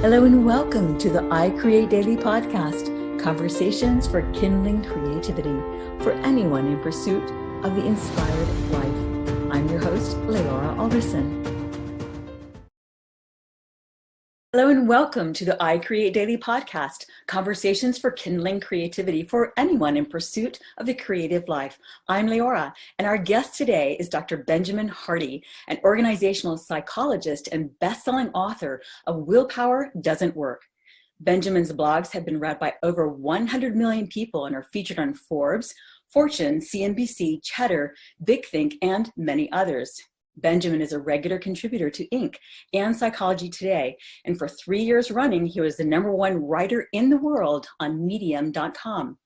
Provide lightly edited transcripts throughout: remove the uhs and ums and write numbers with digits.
Hello and welcome to the iCreateDaily podcast, conversations for kindling creativity for anyone in pursuit of the inspired life. I'm your host, Leora Alderson. Hello and welcome to the iCreateDaily podcast, conversations for kindling creativity for anyone in pursuit of the creative life. I'm Leora, and our guest today is Dr. Benjamin Hardy, an organizational psychologist and best-selling author of Willpower Doesn't Work. Benjamin's blogs have been read by over 100 million people and are featured on Forbes, Fortune, CNBC, Cheddar, Big Think, and many others. Benjamin is a regular contributor to Inc. and Psychology Today, and for 3 years running, he was the #1 writer in the world on Medium.com.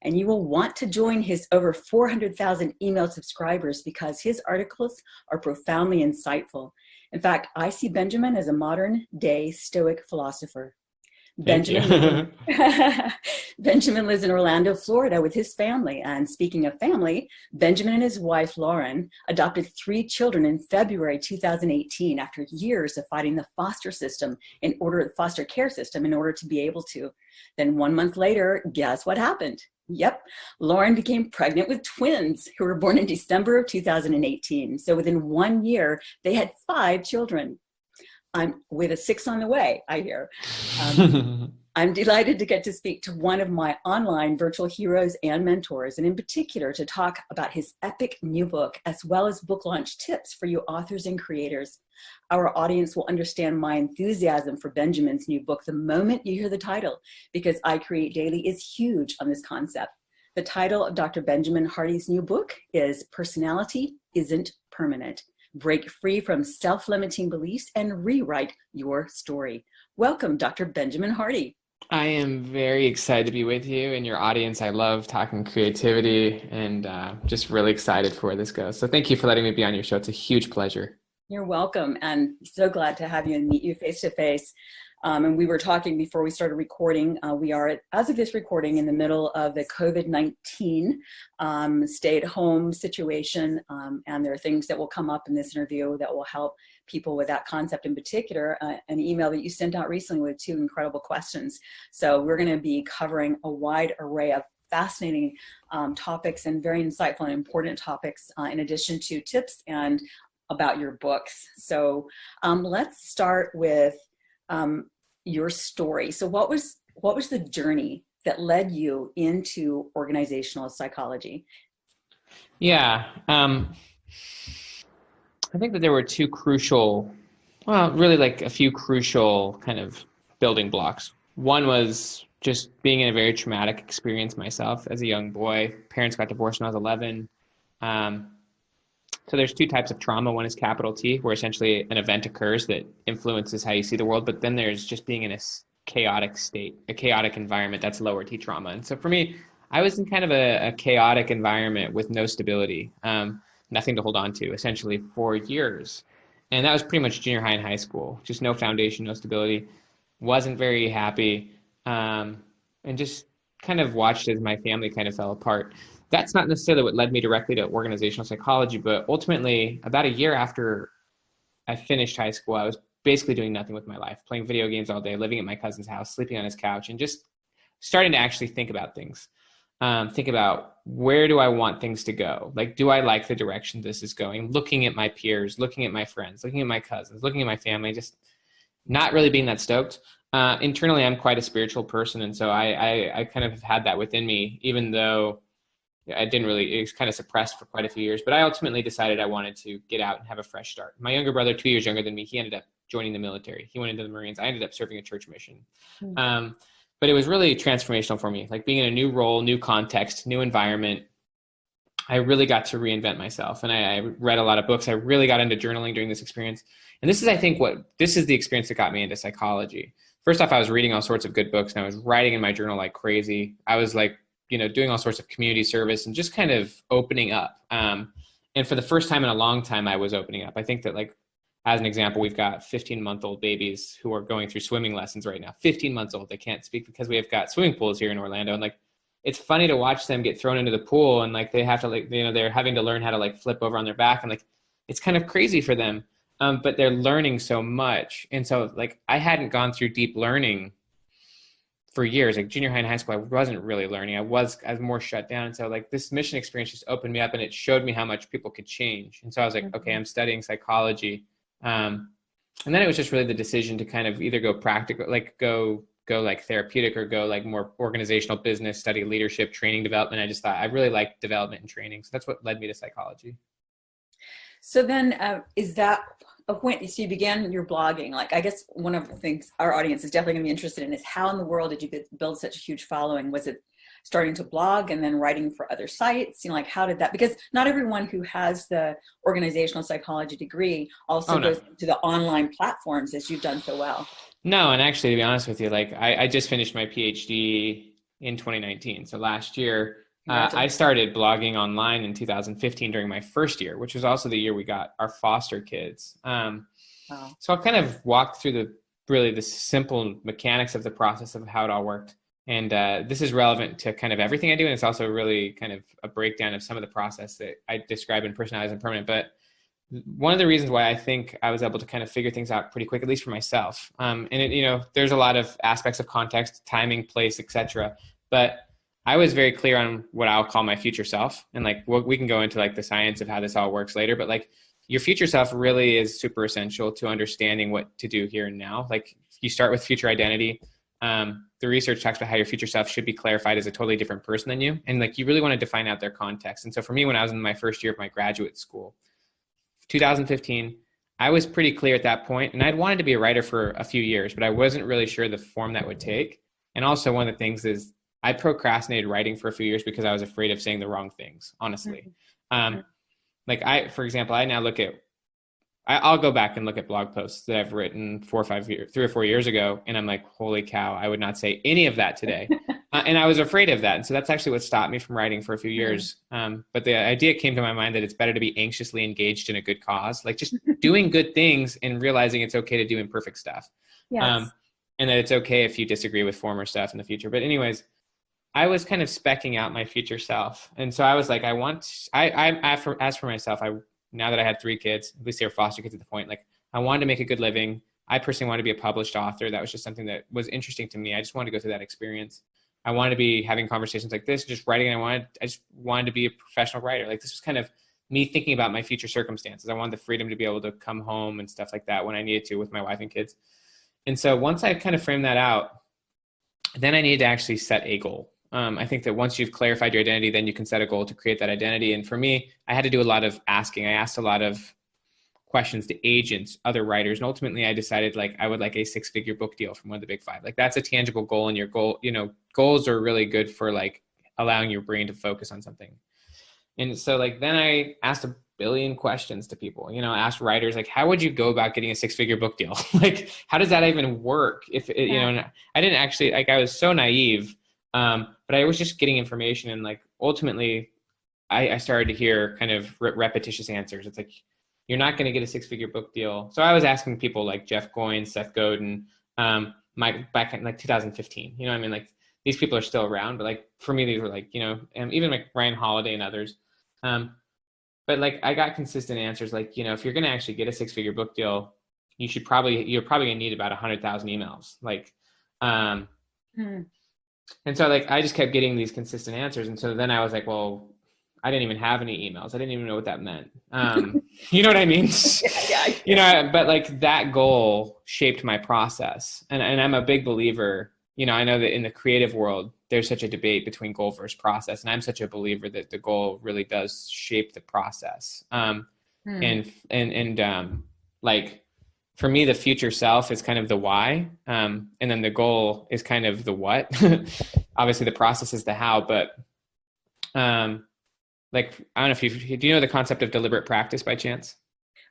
And you will want to join his over 400,000 email subscribers because his articles are profoundly insightful. In fact, I see Benjamin as a modern-day Stoic philosopher. Benjamin lives in Orlando, Florida with his family. And speaking of family, Benjamin and his wife, Lauren, adopted 3 children in February 2018 after years of fighting the foster care system in order to be able to. Then 1 month later, guess what happened? Yep, Lauren became pregnant with twins who were born in December of 2018. So within 1 year, they had 5 children. I'm with a 6 on the way, I hear. I'm delighted to get to speak to one of my online virtual heroes and mentors, and in particular to talk about his epic new book, as well as book launch tips for you authors and creators. Our audience will understand my enthusiasm for Benjamin's new book the moment you hear the title, because iCreateDaily is huge on this concept. The title of Dr. Benjamin Hardy's new book is Personality Isn't Permanent. Break free from self-limiting beliefs and rewrite your story. Welcome, Dr. Benjamin Hardy. I am very excited to be with you and your audience. I love talking creativity and just really excited for where this goes. So thank you for letting me be on your show. It's a huge pleasure. You're welcome, and so glad to have you and meet you face to face. And we were talking before we started recording. We are, as of this recording, in the middle of the COVID-19 stay-at-home situation, and there are things that will come up in this interview that will help people with that concept in particular. An email that you sent out recently with 2 incredible questions. So we're going to be covering a wide array of fascinating topics and very insightful and important topics, in addition to tips and about your books. So let's start with your story. So what was the journey that led you into organizational psychology? Yeah, I think that there were 2 crucial, really like a few crucial kind of building blocks. One was just being in a very traumatic experience myself as a young boy. Parents got divorced when I was 11. So there's 2 types of trauma. One is capital T, where essentially an event occurs that influences how you see the world. But then there's just being in a chaotic state, a chaotic environment. That's lower T trauma. And so for me, I was in kind of a chaotic environment with no stability, nothing to hold on to, essentially for years. And that was pretty much junior high and high school. Just no foundation, no stability. Wasn't very happy, and just kind of watched as my family kind of fell apart. That's not necessarily what led me directly to organizational psychology, but ultimately, about a year after I finished high school, I was basically doing nothing with my life, playing video games all day, living at my cousin's house, sleeping on his couch, and just starting to actually think about things. Think about, where do I want things to go? Like, do I like the direction this is going? Looking at my peers, looking at my friends, looking at my cousins, looking at my family, just not really being that stoked. Internally, I'm quite a spiritual person, and so I kind of have had that within me, even though it was kind of suppressed for quite a few years, but I ultimately decided I wanted to get out and have a fresh start. My younger brother, 2 years younger than me, he ended up joining the military. He went into the Marines. I ended up serving a church mission. But it was really transformational for me, like being in a new role, new context, new environment. I really got to reinvent myself, and I read a lot of books. I really got into journaling during this experience. And this is, I think, this is the experience that got me into psychology. First off, I was reading all sorts of good books, and I was writing in my journal like crazy. I was like, doing all sorts of community service and just kind of opening up. And for the first time in a long time, I was opening up. I think that, like, as an example, we've got 15-month-old babies who are going through swimming lessons right now. 15 months old. They can't speak because we have got swimming pools here in Orlando. And like, it's funny to watch them get thrown into the pool, and like, they have to, like, they're having to learn how to like flip over on their back. And like, it's kind of crazy for them. but they're learning so much. And so like I hadn't gone through deep learning for years. Like junior high and high school, I wasn't really learning. I was more shut down. And so like this mission experience just opened me up, and it showed me how much people could change. And so I was like, okay, I'm studying psychology. And then it was just really the decision to kind of either go practical, like go like therapeutic, or go like more organizational business, study leadership, training development. I just thought I really liked development and training. So that's what led me to psychology. So then is that a point, so you began your blogging, like I guess one of the things our audience is definitely going to be interested in is how in the world did you build such a huge following? Was it starting to blog and then writing for other sites? You know, like how did that, because not everyone who has the organizational psychology degree also goes to the online platforms as you've done so well. No, and actually, to be honest with you, like I just finished my PhD in 2019. So last year, I started blogging online in 2015 during my first year, which was also the year we got our foster kids. So I'll kind of walk through the simple mechanics of the process of how it all worked. And this is relevant to kind of everything I do. And it's also really kind of a breakdown of some of the process that I describe in Personalized and Permanent. But one of the reasons why I think I was able to kind of figure things out pretty quick, at least for myself. And it, you know, there's a lot of aspects of context, timing, place, etc. But I was very clear on what I'll call my future self. And like, we can go into like the science of how this all works later, but like your future self really is super essential to understanding what to do here and now. Like you start with future identity. The research talks about how your future self should be clarified as a totally different person than you. And like, you really want to define out their context. And so for me, when I was in my first year of my graduate school, 2015, I was pretty clear at that point, and I'd wanted to be a writer for a few years, but I wasn't really sure the form that would take. And also one of the things is I procrastinated writing for a few years because I was afraid of saying the wrong things, honestly. Like for example, I now I'll go back and look at blog posts that I've written 3 or 4 years ago. And I'm like, holy cow, I would not say any of that today. And I was afraid of that. And so that's actually what stopped me from writing for a few years. But the idea came to my mind that it's better to be anxiously engaged in a good cause, like just doing good things and realizing it's okay to do imperfect stuff. Yes. And that it's okay if you disagree with former stuff in the future. But anyways, I was kind of specking out my future self. And so I was like, as for myself, now that I had 3 kids, at least they were foster kids at the point, like I wanted to make a good living. I personally wanted to be a published author. That was just something that was interesting to me. I just wanted to go through that experience. I wanted to be having conversations like this, just writing. I just wanted to be a professional writer. Like this was kind of me thinking about my future circumstances. I wanted the freedom to be able to come home and stuff like that when I needed to with my wife and kids. And so once I kind of framed that out, then I needed to actually set a goal. I think that once you've clarified your identity, then you can set a goal to create that identity. And for me, I had to do a lot of asking. I asked a lot of questions to agents, other writers. And ultimately I decided like I would like a 6-figure book deal from one of the big 5. Like that's a tangible goal, and your goal, you know, goals are really good for like allowing your brain to focus on something. And so like, then I asked a billion questions to people, you know, asked writers, like, how would you go about getting a 6-figure book deal? Like, how does that even work? If it, you know, I didn't actually, like, I was so naive. But I was just getting information, and like ultimately I started to hear kind of repetitious answers. It's like, you're not going to get a 6-figure book deal. So I was asking people like Jeff Goins, Seth Godin, back in like 2015, you know what I mean? Like these people are still around, but like for me, these were like, you know, even like Ryan Holiday and others. But like I got consistent answers. Like, you know, if you're going to actually get a 6-figure book deal, you're probably going to need about 100,000 emails. Like, and so like, I just kept getting these consistent answers. And so then I was like, well, I didn't even have any emails. I didn't even know what that meant. You know what I mean? Yeah. You know, but like that goal shaped my process. And I'm a big believer, you know, I know that in the creative world, there's such a debate between goal versus process. And I'm such a believer that the goal really does shape the process. Like, for me, the future self is kind of the why. And then the goal is kind of the what. Obviously the process is the how, but like, I don't know if do you know the concept of deliberate practice by chance?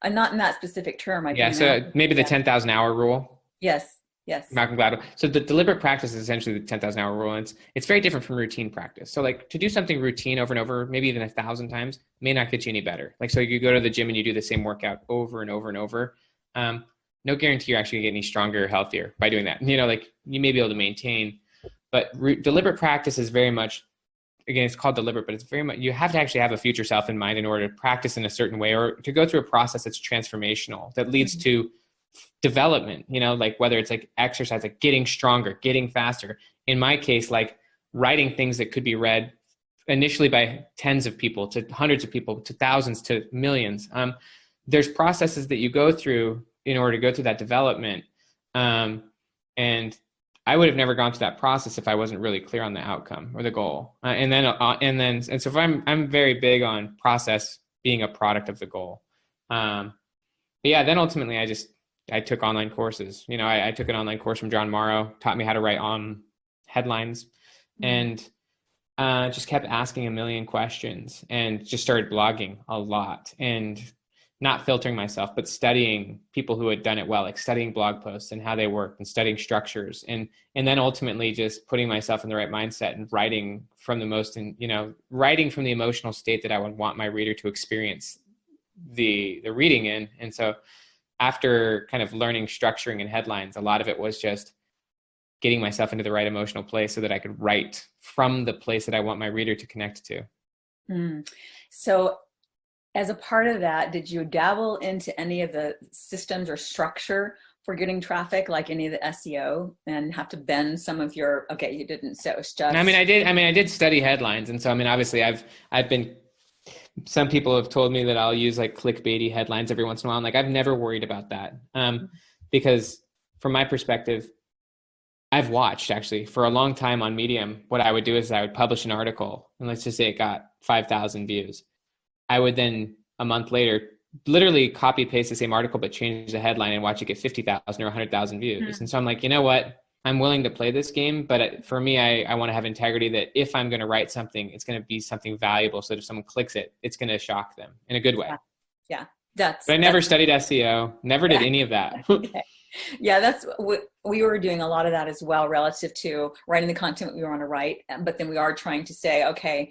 Not in that specific term. So maybe the 10,000 hour rule. Yes. Malcolm Gladwell. So the deliberate practice is essentially the 10,000 hour rule. And it's very different from routine practice. So like to do something routine over and over, maybe even 1,000 times, may not get you any better. Like, so you go to the gym and you do the same workout over and over and over. No guarantee you're actually going to get any stronger or healthier by doing that. You know, like you may be able to maintain, but deliberate practice is very much again, it's called deliberate, but it's very much, you have to actually have a future self in mind in order to practice in a certain way, or to go through a process that's transformational, that leads to development, like whether it's like exercise, like getting stronger, getting faster. In my case, like writing things that could be read initially by tens of people to hundreds of people to thousands to millions. There's processes that you go through in order to go through that development. And I would have never gone through that process if I wasn't really clear on the outcome or the goal. And so if I'm very big on process being a product of the goal. But yeah, then ultimately I took online courses. I took an online course from John Morrow, taught me how to write on headlines, and just kept asking a million questions, and just started blogging a lot, and not filtering myself, but studying people who had done it well, like studying blog posts and how they worked, and studying structures, and then ultimately just putting myself in the right mindset and writing from writing from the emotional state that I would want my reader to experience the reading in. And so after kind of learning structuring and headlines, a lot of it was just getting myself into the right emotional place so that I could write from the place that I want my reader to connect to. So as a part of that, did you dabble into any of the systems or structure for getting traffic, like any of the SEO, and have to bend some of your, okay, you didn't, so it's just. I did study headlines. And so, obviously I've been, some people have told me that I'll use like clickbaity headlines every once in a while. And like, I've never worried about that. Because from my perspective, I've watched actually for a long time on Medium, what I would do is I would publish an article, and let's just say it got 5,000 views. I would then a month later literally copy paste the same article, but change the headline and watch it get 50,000 or 100,000 views. And so I'm like, you know what? I'm willing to play this game, but for me, I want to have integrity that if I'm going to write something, it's going to be something valuable. So that if someone clicks it, it's going to shock them in a good way. Yeah. But I never studied SEO, never did any of that. Okay. Yeah, that's what we were doing, a lot of that as well, relative to writing the content we want to write. But then we are trying to say, okay,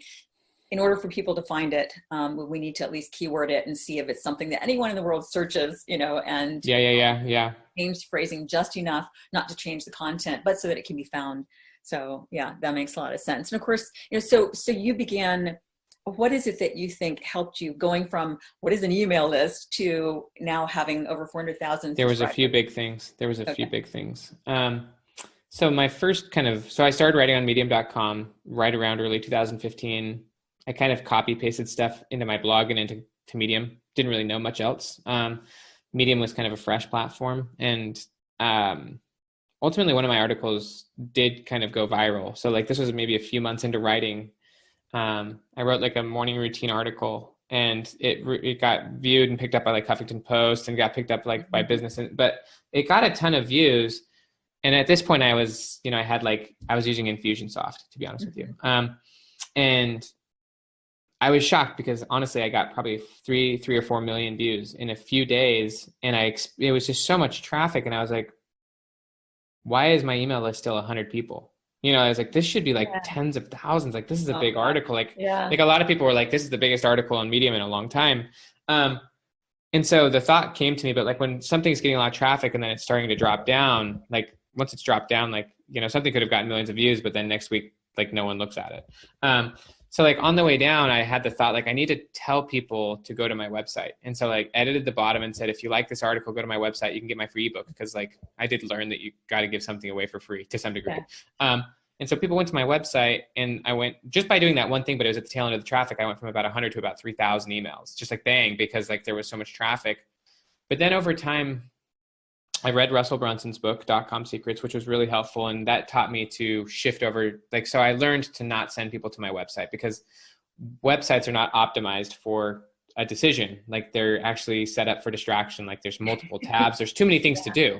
in order for people to find it, we need to at least keyword it and see if it's something that anyone in the world searches, and change phrasing just enough, not to change the content, but so that it can be found. So yeah, that makes a lot of sense. And of course, so you began, what is it that you think helped you going from what is an email list to now having over 400,000? There was a few big things. So my first I started writing on medium.com right around early 2015. I kind of copy pasted stuff into my blog and into Medium. Didn't really know much else. Medium was kind of a fresh platform. And ultimately one of my articles did kind of go viral. So like this was maybe a few months into writing. I wrote like a morning routine article, and it got viewed and picked up by like Huffington Post, and got picked up like by business, but it got a ton of views. And at this point I was, I was using Infusionsoft, to be honest with you. And I was shocked because honestly, I got probably 3 or 4 million views in a few days. And it was just so much traffic. And I was like, why is my email list still 100 people? I was like, this should be like tens of thousands. Like, this is a big article. Like a lot of people were like, this is the biggest article on Medium in a long time. And so the thought came to me, but like when something's getting a lot of traffic and then it's starting to drop down, like once it's dropped down, like, something could have gotten millions of views, but then next week, like no one looks at it. So like on the way down, I had the thought, like I need to tell people to go to my website. And so like edited the bottom and said, if you like this article, go to my website, you can get my free ebook. Because like I did learn that you got to give something away for free to some degree. Yeah. And so people went to my website, and I went just by doing that one thing, but it was at the tail end of the traffic. I went from about 100 to about 3,000 emails, just like bang, because like there was so much traffic. But then over time, I read Russell Brunson's book, .com Secrets, which was really helpful. And that taught me to shift over. Like, so I learned to not send people to my website, because websites are not optimized for a decision. Like they're actually set up for distraction. Like there's multiple tabs. There's too many things to do.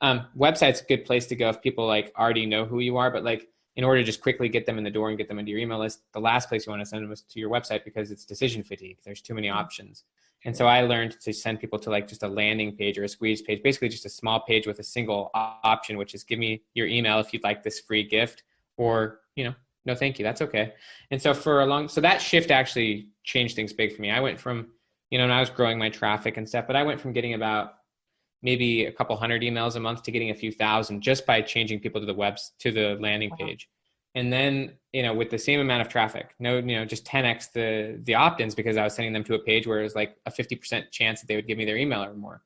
Website's a good place to go if people like already know who you are, but like in order to just quickly get them in the door and get them into your email list, the last place you want to send them is to your website, because it's decision fatigue. There's too many options. And so I learned to send people to like just a landing page or a squeeze page, basically just a small page with a single option, which is give me your email if you'd like this free gift, or, no, thank you. That's okay. And so so that shift actually changed things big for me. I went from, and I was growing my traffic and stuff, but I went from getting about maybe a couple hundred emails a month to getting a few thousand just by changing people to the landing page. And then, with the same amount of traffic, just 10x the opt-ins, because I was sending them to a page where it was like a 50% chance that they would give me their email or more.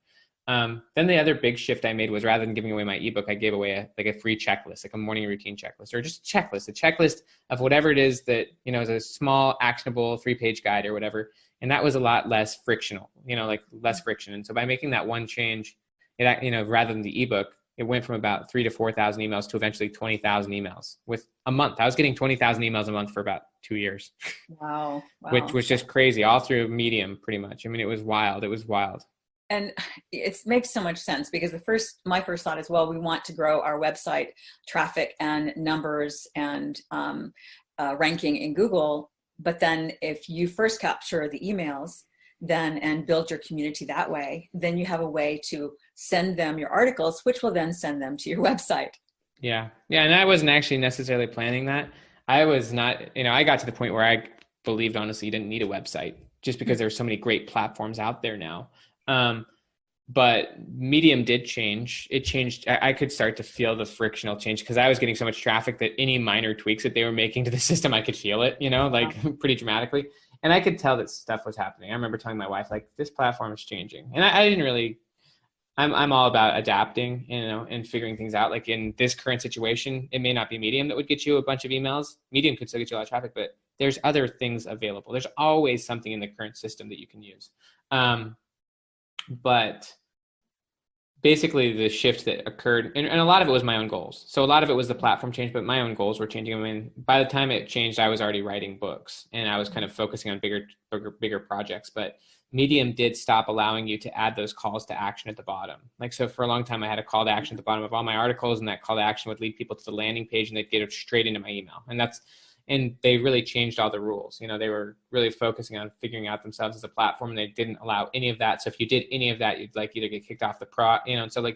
Then the other big shift I made was, rather than giving away my ebook, I gave away a free checklist, like a morning routine checklist, or just a checklist of whatever it is that, is a small, actionable 3-page guide or whatever. And that was a lot less frictional, like less friction. And so by making that one change, rather than the ebook, it went from about 3,000 to 4,000 emails to eventually 20,000 emails with a month. I was getting 20,000 emails a month for about 2 years. Wow. Which was just crazy, all through Medium, pretty much. I mean, it was wild. And it makes so much sense, because my first thought is, well, we want to grow our website traffic and numbers and ranking in Google. But then if you first capture the emails and build your community that way, then you have a way to send them your articles, which will then send them to your website. Yeah. And I wasn't actually necessarily planning that. I was not, I got to the point where I believed, honestly, you didn't need a website, just because there's so many great platforms out there now. But Medium did change. It changed. I could start to feel the frictional change, because I was getting so much traffic that any minor tweaks that they were making to the system, I could feel it, pretty dramatically. And I could tell that stuff was happening. I remember telling my wife, like, this platform is changing. And I didn't really, I'm all about adapting, and figuring things out. Like in this current situation, it may not be Medium that would get you a bunch of emails. Medium could still get you a lot of traffic, but there's other things available. There's always something in the current system that you can use. But basically the shift that occurred, and a lot of it was my own goals. So a lot of it was the platform change, but my own goals were changing. I mean, by the time it changed, I was already writing books, and I was kind of focusing on bigger projects. But Medium did stop allowing you to add those calls to action at the bottom. Like, so for a long time, I had a call to action at the bottom of all my articles, and that call to action would lead people to the landing page, and they'd get it straight into my email. And they really changed all the rules. They were really focusing on figuring out themselves as a platform, and they didn't allow any of that. So if you did any of that, you'd either get kicked off the and so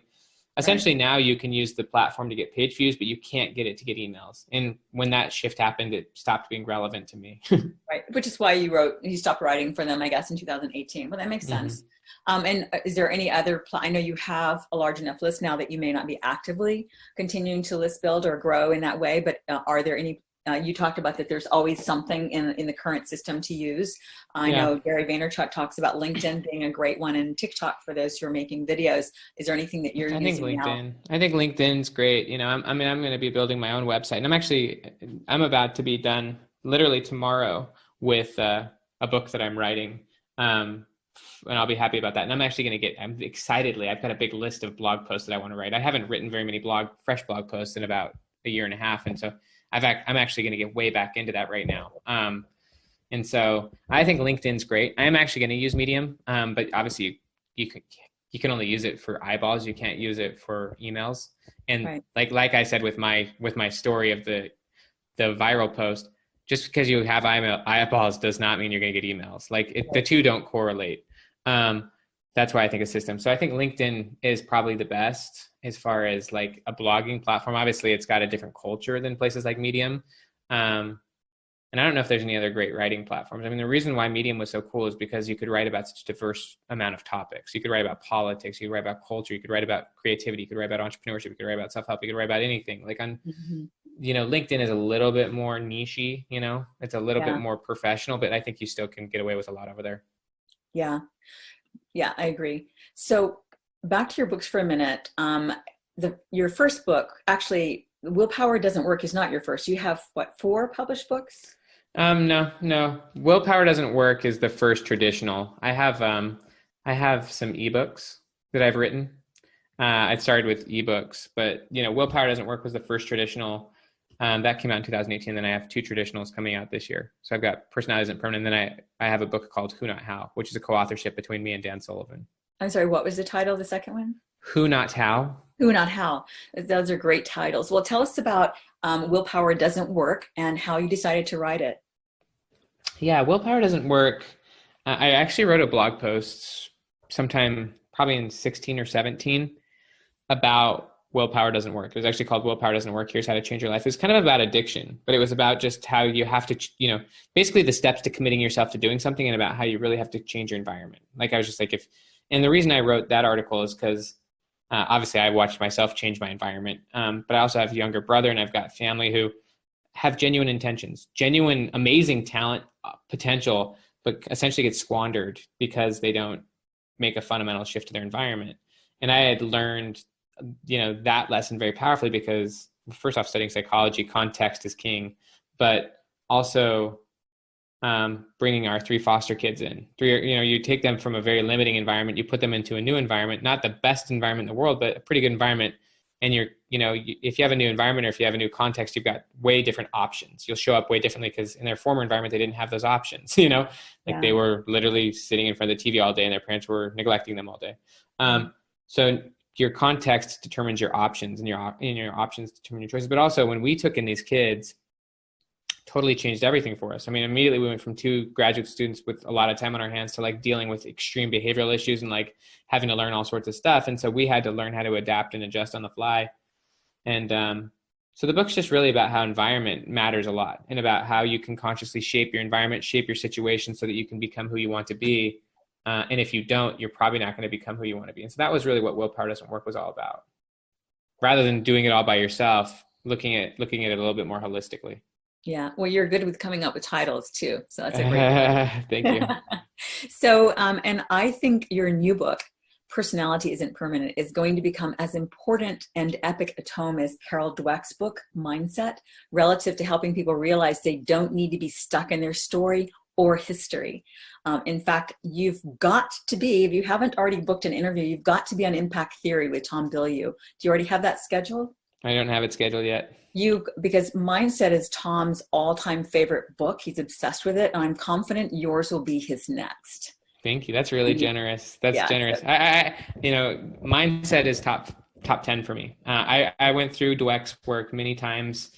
essentially now you can use the platform to get page views, but you can't get it to get emails. And when that shift happened, it stopped being relevant to me. Right. Which is why you stopped writing for them, I guess, in 2018. Well, that makes sense. And is there any other, I know you have a large enough list now that you may not be actively continuing to list build or grow in that way, but are there any, you talked about that there's always something in the current system to use. I know Gary Vaynerchuk talks about LinkedIn being a great one, and TikTok for those who are making videos. Is there anything that you're using now? I think LinkedIn's great. I'm going to be building my own website, and I'm about to be done literally tomorrow with a book that I'm writing. And I'll be happy about that. And I'm actually going to I'm excitedly, I've got a big list of blog posts that I want to write. I haven't written very many fresh blog posts in about a year and a half. And so I'm actually going to get way back into that right now. And so I think LinkedIn's great. I am actually going to use Medium, but obviously you can only use it for eyeballs. You can't use it for emails. And right. like I said with my story of the viral post, just because you have eyeballs does not mean you're going to get emails. The two don't correlate. That's why I think a system. So I think LinkedIn is probably the best as far as like a blogging platform. Obviously, it's got a different culture than places like Medium. And I don't know if there's any other great writing platforms. I mean, the reason why Medium was so cool is because you could write about such a diverse amount of topics. You could write about politics. You could write about culture. You could write about creativity. You could write about entrepreneurship. You could write about self-help. You could write about anything. Like on, LinkedIn is a little bit more niche-y, it's a little bit more professional, but I think you still can get away with a lot over there. Yeah. Yeah, I agree. So back to your books for a minute. Your first book, actually, Willpower Doesn't Work is not your first. You have, 4 published books? No. Willpower Doesn't Work is the first traditional. I have some ebooks that I've written. I started with ebooks, but Willpower Doesn't Work was the first traditional. That came out in 2018. Then I have 2 traditionals coming out this year. So I've got Personality Isn't Permanent. And then I have a book called Who Not How, which is a co-authorship between me and Dan Sullivan. I'm sorry, what was the title of the second one? Who Not How. Who Not How. Those are great titles. Well, tell us about Willpower Doesn't Work and how you decided to write it. Yeah, Willpower Doesn't Work. I actually wrote a blog post sometime probably in 16 or 17 about Willpower Doesn't Work. It was actually called Willpower Doesn't Work. Here's how to change your life. It was kind of about addiction, but it was about just how you have to, basically the steps to committing yourself to doing something, and about how you really have to change your environment. Like I was just like, and the reason I wrote that article is because obviously I watched myself change my environment. But I also have a younger brother, and I've got family who have genuine intentions, genuine, amazing talent, potential, but essentially get squandered because they don't make a fundamental shift to their environment. And I had learned, that lesson very powerfully because, first off, studying psychology, context is king, but also bringing our 3 foster kids in. You take them from a very limiting environment, you put them into a new environment, not the best environment in the world, but a pretty good environment. And if you have a new environment or if you have a new context, you've got way different options. You'll show up way differently because in their former environment, they didn't have those options, They were literally sitting in front of the TV all day and their parents were neglecting them all day. So your context determines your options and your options determine your choices. But also when we took in these kids, totally changed everything for us. I mean, immediately we went from 2 graduate students with a lot of time on our hands to like dealing with extreme behavioral issues and like having to learn all sorts of stuff. And so we had to learn how to adapt and adjust on the fly. And so the book's just really about how environment matters a lot and about how you can consciously shape your environment, shape your situation so that you can become who you want to be. And if you don't, you're probably not going to become who you want to be. And so that was really what Willpower Doesn't Work was all about. Rather than doing it all by yourself, looking at it a little bit more holistically. Yeah. Well, you're good with coming up with titles too. So that's a great Thank you. So, and I think your new book, Personality Isn't Permanent, is going to become as important and epic a tome as Carol Dweck's book, Mindset, relative to helping people realize they don't need to be stuck in their story or history. In fact, you've got to be, if you haven't already booked an interview, you've got to be on Impact Theory with Tom Bilyeu. Do you already have that scheduled? I don't have it scheduled yet. Because Mindset is Tom's all-time favorite book. He's obsessed with it. And I'm confident yours will be his next. Thank you. That's really generous. That's generous. I Mindset is top 10 for me. I went through Dweck's work many times,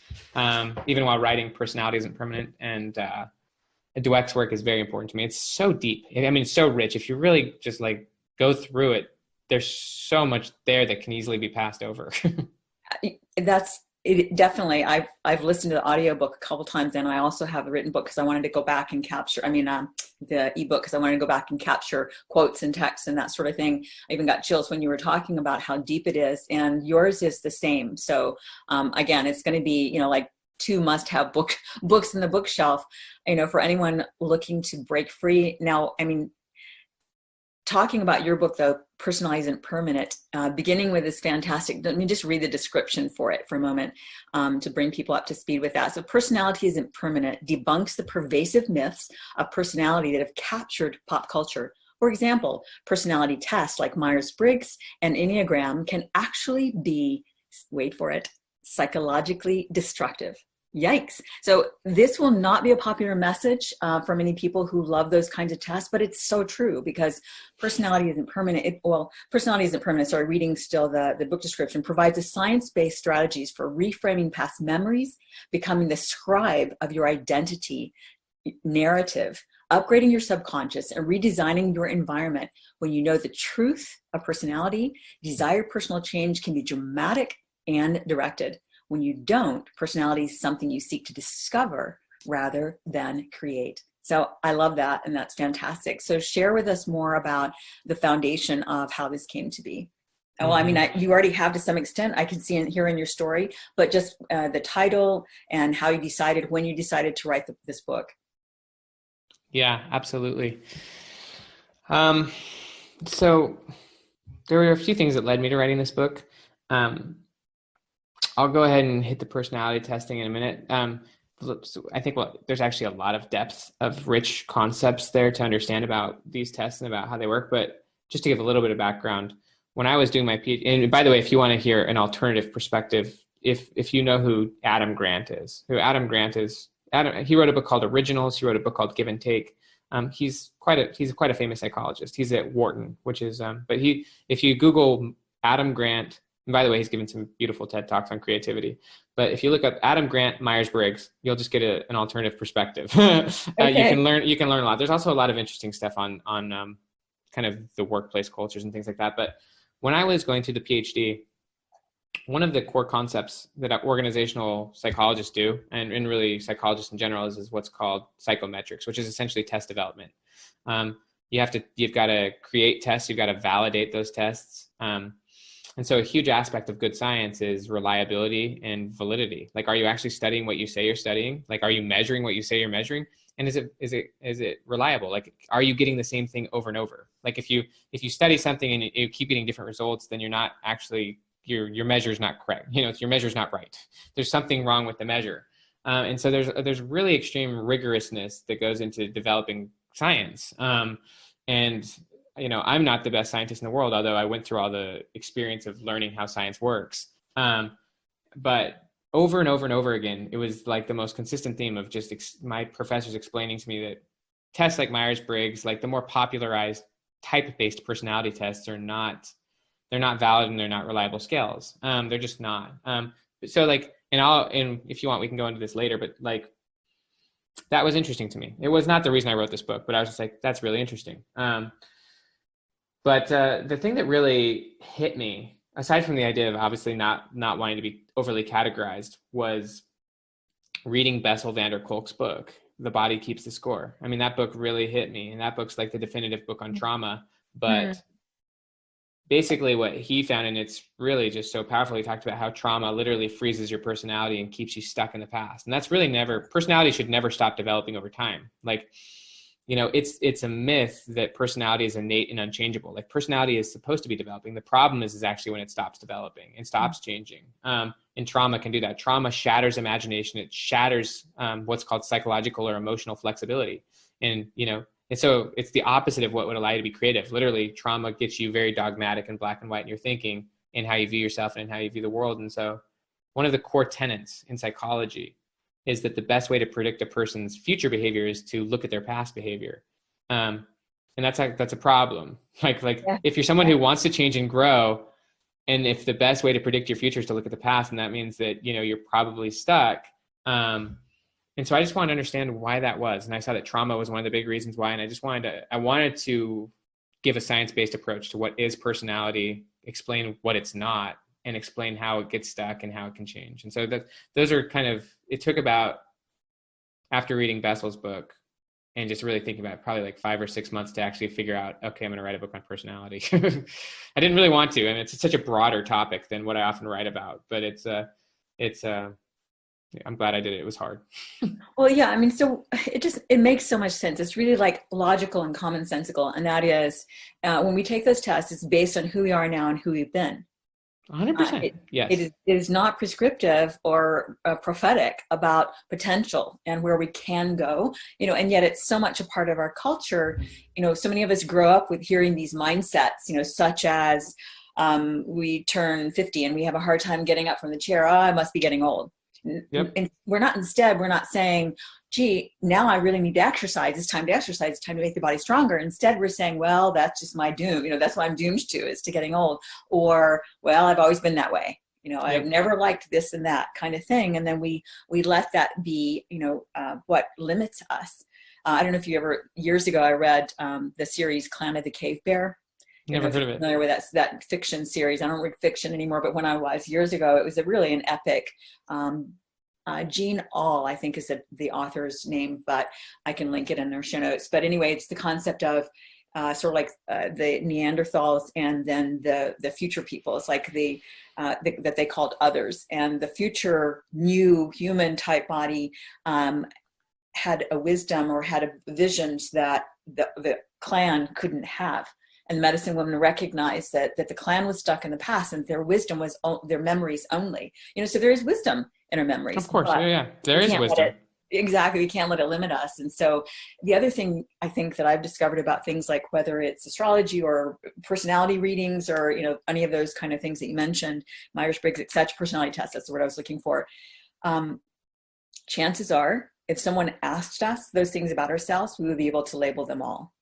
even while writing Personality Isn't Permanent. And Dweck's work is very important to me. It's so deep. I mean, it's so rich. If you really just like go through it, there's so much there that can easily be passed over. That's it. Definitely. I've listened to the audiobook a couple times, and I also have the written book because I wanted to go back and capture, the ebook because I wanted to go back and capture quotes and texts and that sort of thing. I even got chills when you were talking about how deep it is, and yours is the same. So again, it's going to be, like 2 must-have books in the bookshelf, for anyone looking to break free. Now, talking about your book, though, Personality Isn't Permanent, beginning with this fantastic, let me just read the description for it for a moment to bring people up to speed with that. So Personality Isn't Permanent debunks the pervasive myths of personality that have captured pop culture. For example, personality tests like Myers-Briggs and Enneagram can actually be, wait for it, psychologically destructive. Yikes. So this will not be a popular message for many people who love those kinds of tests, but it's so true because Personality Isn't Permanent. Personality Isn't Permanent, sorry, reading still the book description, provides a science-based strategies for reframing past memories, becoming the scribe of your identity narrative, upgrading your subconscious, and redesigning your environment. When you know the truth of personality, desired personal change can be dramatic and directed. When you don't, personality is something you seek to discover rather than create. So I love that, and that's fantastic. So share with us more about the foundation of how this came to be. Well, you already have to some extent. I can see and hear in your story, but just the title and how you decided, when you decided to write this book. Yeah, absolutely. So there were a few things that led me to writing this book. I'll go ahead and hit the personality testing in a minute. So I think there's actually a lot of depth of rich concepts there to understand about these tests and about how they work. But just to give a little bit of background, when I was doing my PhD, and by the way, if you want to hear an alternative perspective, if you know who Adam Grant is, he wrote a book called Originals. He wrote a book called Give and Take. He's quite a famous psychologist. He's at Wharton, which is, if you Google Adam Grant, and by the way, he's given some beautiful TED Talks on creativity. But if you look up Adam Grant, Myers-Briggs, you'll just get an alternative perspective. Okay. You can learn a lot. There's also a lot of interesting stuff on kind of the workplace cultures and things like that. But when I was going through the PhD, one of the core concepts that organizational psychologists do, and really psychologists in general, is what's called psychometrics, which is essentially test development. You've got to create tests. You've got to validate those tests. And so a huge aspect of good science is reliability and validity. Like, are you actually studying what you say you're studying? Like, are you measuring what you say you're measuring? And is it reliable? Like, are you getting the same thing over and over? Like, if you study something and you keep getting different results, then you're not actually, your measure is not correct. Your measure is not right. There's something wrong with the measure. And so there's really extreme rigorousness that goes into developing science. And I'm not the best scientist in the world, although I went through all the experience of learning how science works. But over and over and over again, it was like the most consistent theme of just my professors explaining to me that tests like Myers-Briggs, like the more popularized type-based personality tests, they're not valid and they're not reliable scales. They're just not. So like, and if you want, we can go into this later, but like, that was interesting to me. It was not the reason I wrote this book, but I was just like, that's really interesting. But the thing that really hit me, aside from the idea of obviously not wanting to be overly categorized, was reading Bessel van der Kolk's book, The Body Keeps the Score. I mean, that book really hit me. And that book's like the definitive book on trauma. But basically what he found, and it's really just so powerful, he talked about how trauma literally freezes your personality and keeps you stuck in the past. And that's really personality should never stop developing over time. Like, it's a myth that personality is innate and unchangeable. Like, personality is supposed to be developing. The problem is actually when it stops developing and stops changing. And trauma can do that. Trauma shatters imagination. It shatters what's called psychological or emotional flexibility. And so it's the opposite of what would allow you to be creative. Literally, trauma gets you very dogmatic and black and white in your thinking and how you view yourself and how you view the world. And so one of the core tenets in psychology is that the best way to predict a person's future behavior is to look at their past behavior. And that's a problem. Like if you're someone who wants to change and grow, and if the best way to predict your future is to look at the past, and that means that, you're probably stuck. And so I just wanted to understand why that was. And I saw that trauma was one of the big reasons why. And I wanted to give a science-based approach to what is personality, explain what it's not, and explain how it gets stuck and how it can change. And so those are it took about, after reading Bessel's book and just really thinking about it, probably like 5 or 6 months to actually figure out, okay, I'm going to write a book on personality. I didn't really want to. And it's such a broader topic than what I often write about, but I'm glad I did it. It was hard. Well, yeah, I mean, so it makes so much sense. It's really like logical and commonsensical. And that is, when we take those tests, it's based on who we are now and who we've been. 100%. Yes. It is not prescriptive or prophetic about potential and where we can go, and yet it's so much a part of our culture. So many of us grow up with hearing these mindsets, such as we turn 50 and we have a hard time getting up from the chair. Oh, I must be getting old. Yep. And we're not saying, gee, now I really need to exercise. It's time to exercise. It's time to make the body stronger. Instead, we're saying, well, that's just my doom. That's what I'm doomed to, is to getting old. Or, well, I've always been that way. I've never liked this and that kind of thing. And then we let that be, what limits us. I don't know if years ago, I read the series Clan of the Cave Bear. Never heard of it. Familiar with that fiction series. I don't read fiction anymore, but when I was years ago, it was really an epic. Jean Aul, I think, is the author's name, but I can link it in their show notes. But anyway, it's the concept of sort of like the Neanderthals and then the future people. It's like that they called others, and the future new human type body had a wisdom or had a visions that the clan couldn't have. And the medicine women recognized that the clan was stuck in the past, and their wisdom was their memories only. So there is wisdom in our memories. Of course, yeah. There is wisdom. Exactly. We can't let it limit us. And so the other thing I think that I've discovered about things like whether it's astrology or personality readings or, any of those kind of things that you mentioned, Myers-Briggs, etc., personality tests, that's the word I was looking for. Chances are, if someone asked us those things about ourselves, we would be able to label them all.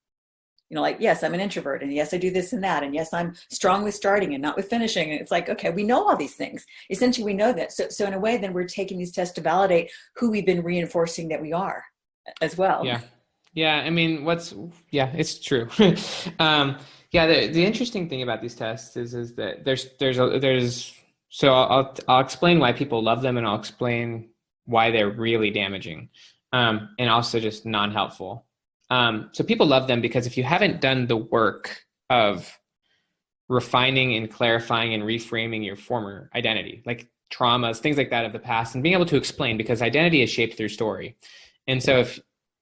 Like, yes, I'm an introvert, and yes, I do this and that, and yes, I'm strong with starting and not with finishing. And it's like, okay, we know all these things. Essentially, we know that. So in a way, then we're taking these tests to validate who we've been reinforcing that we are as well. Yeah. Yeah. I mean, it's true. The interesting thing about these tests is that so I'll explain why people love them, and I'll explain why they're really damaging, and also just non-helpful. So people love them because if you haven't done the work of refining and clarifying and reframing your former identity, like traumas, things like that of the past, and being able to explain, because identity is shaped through story. And so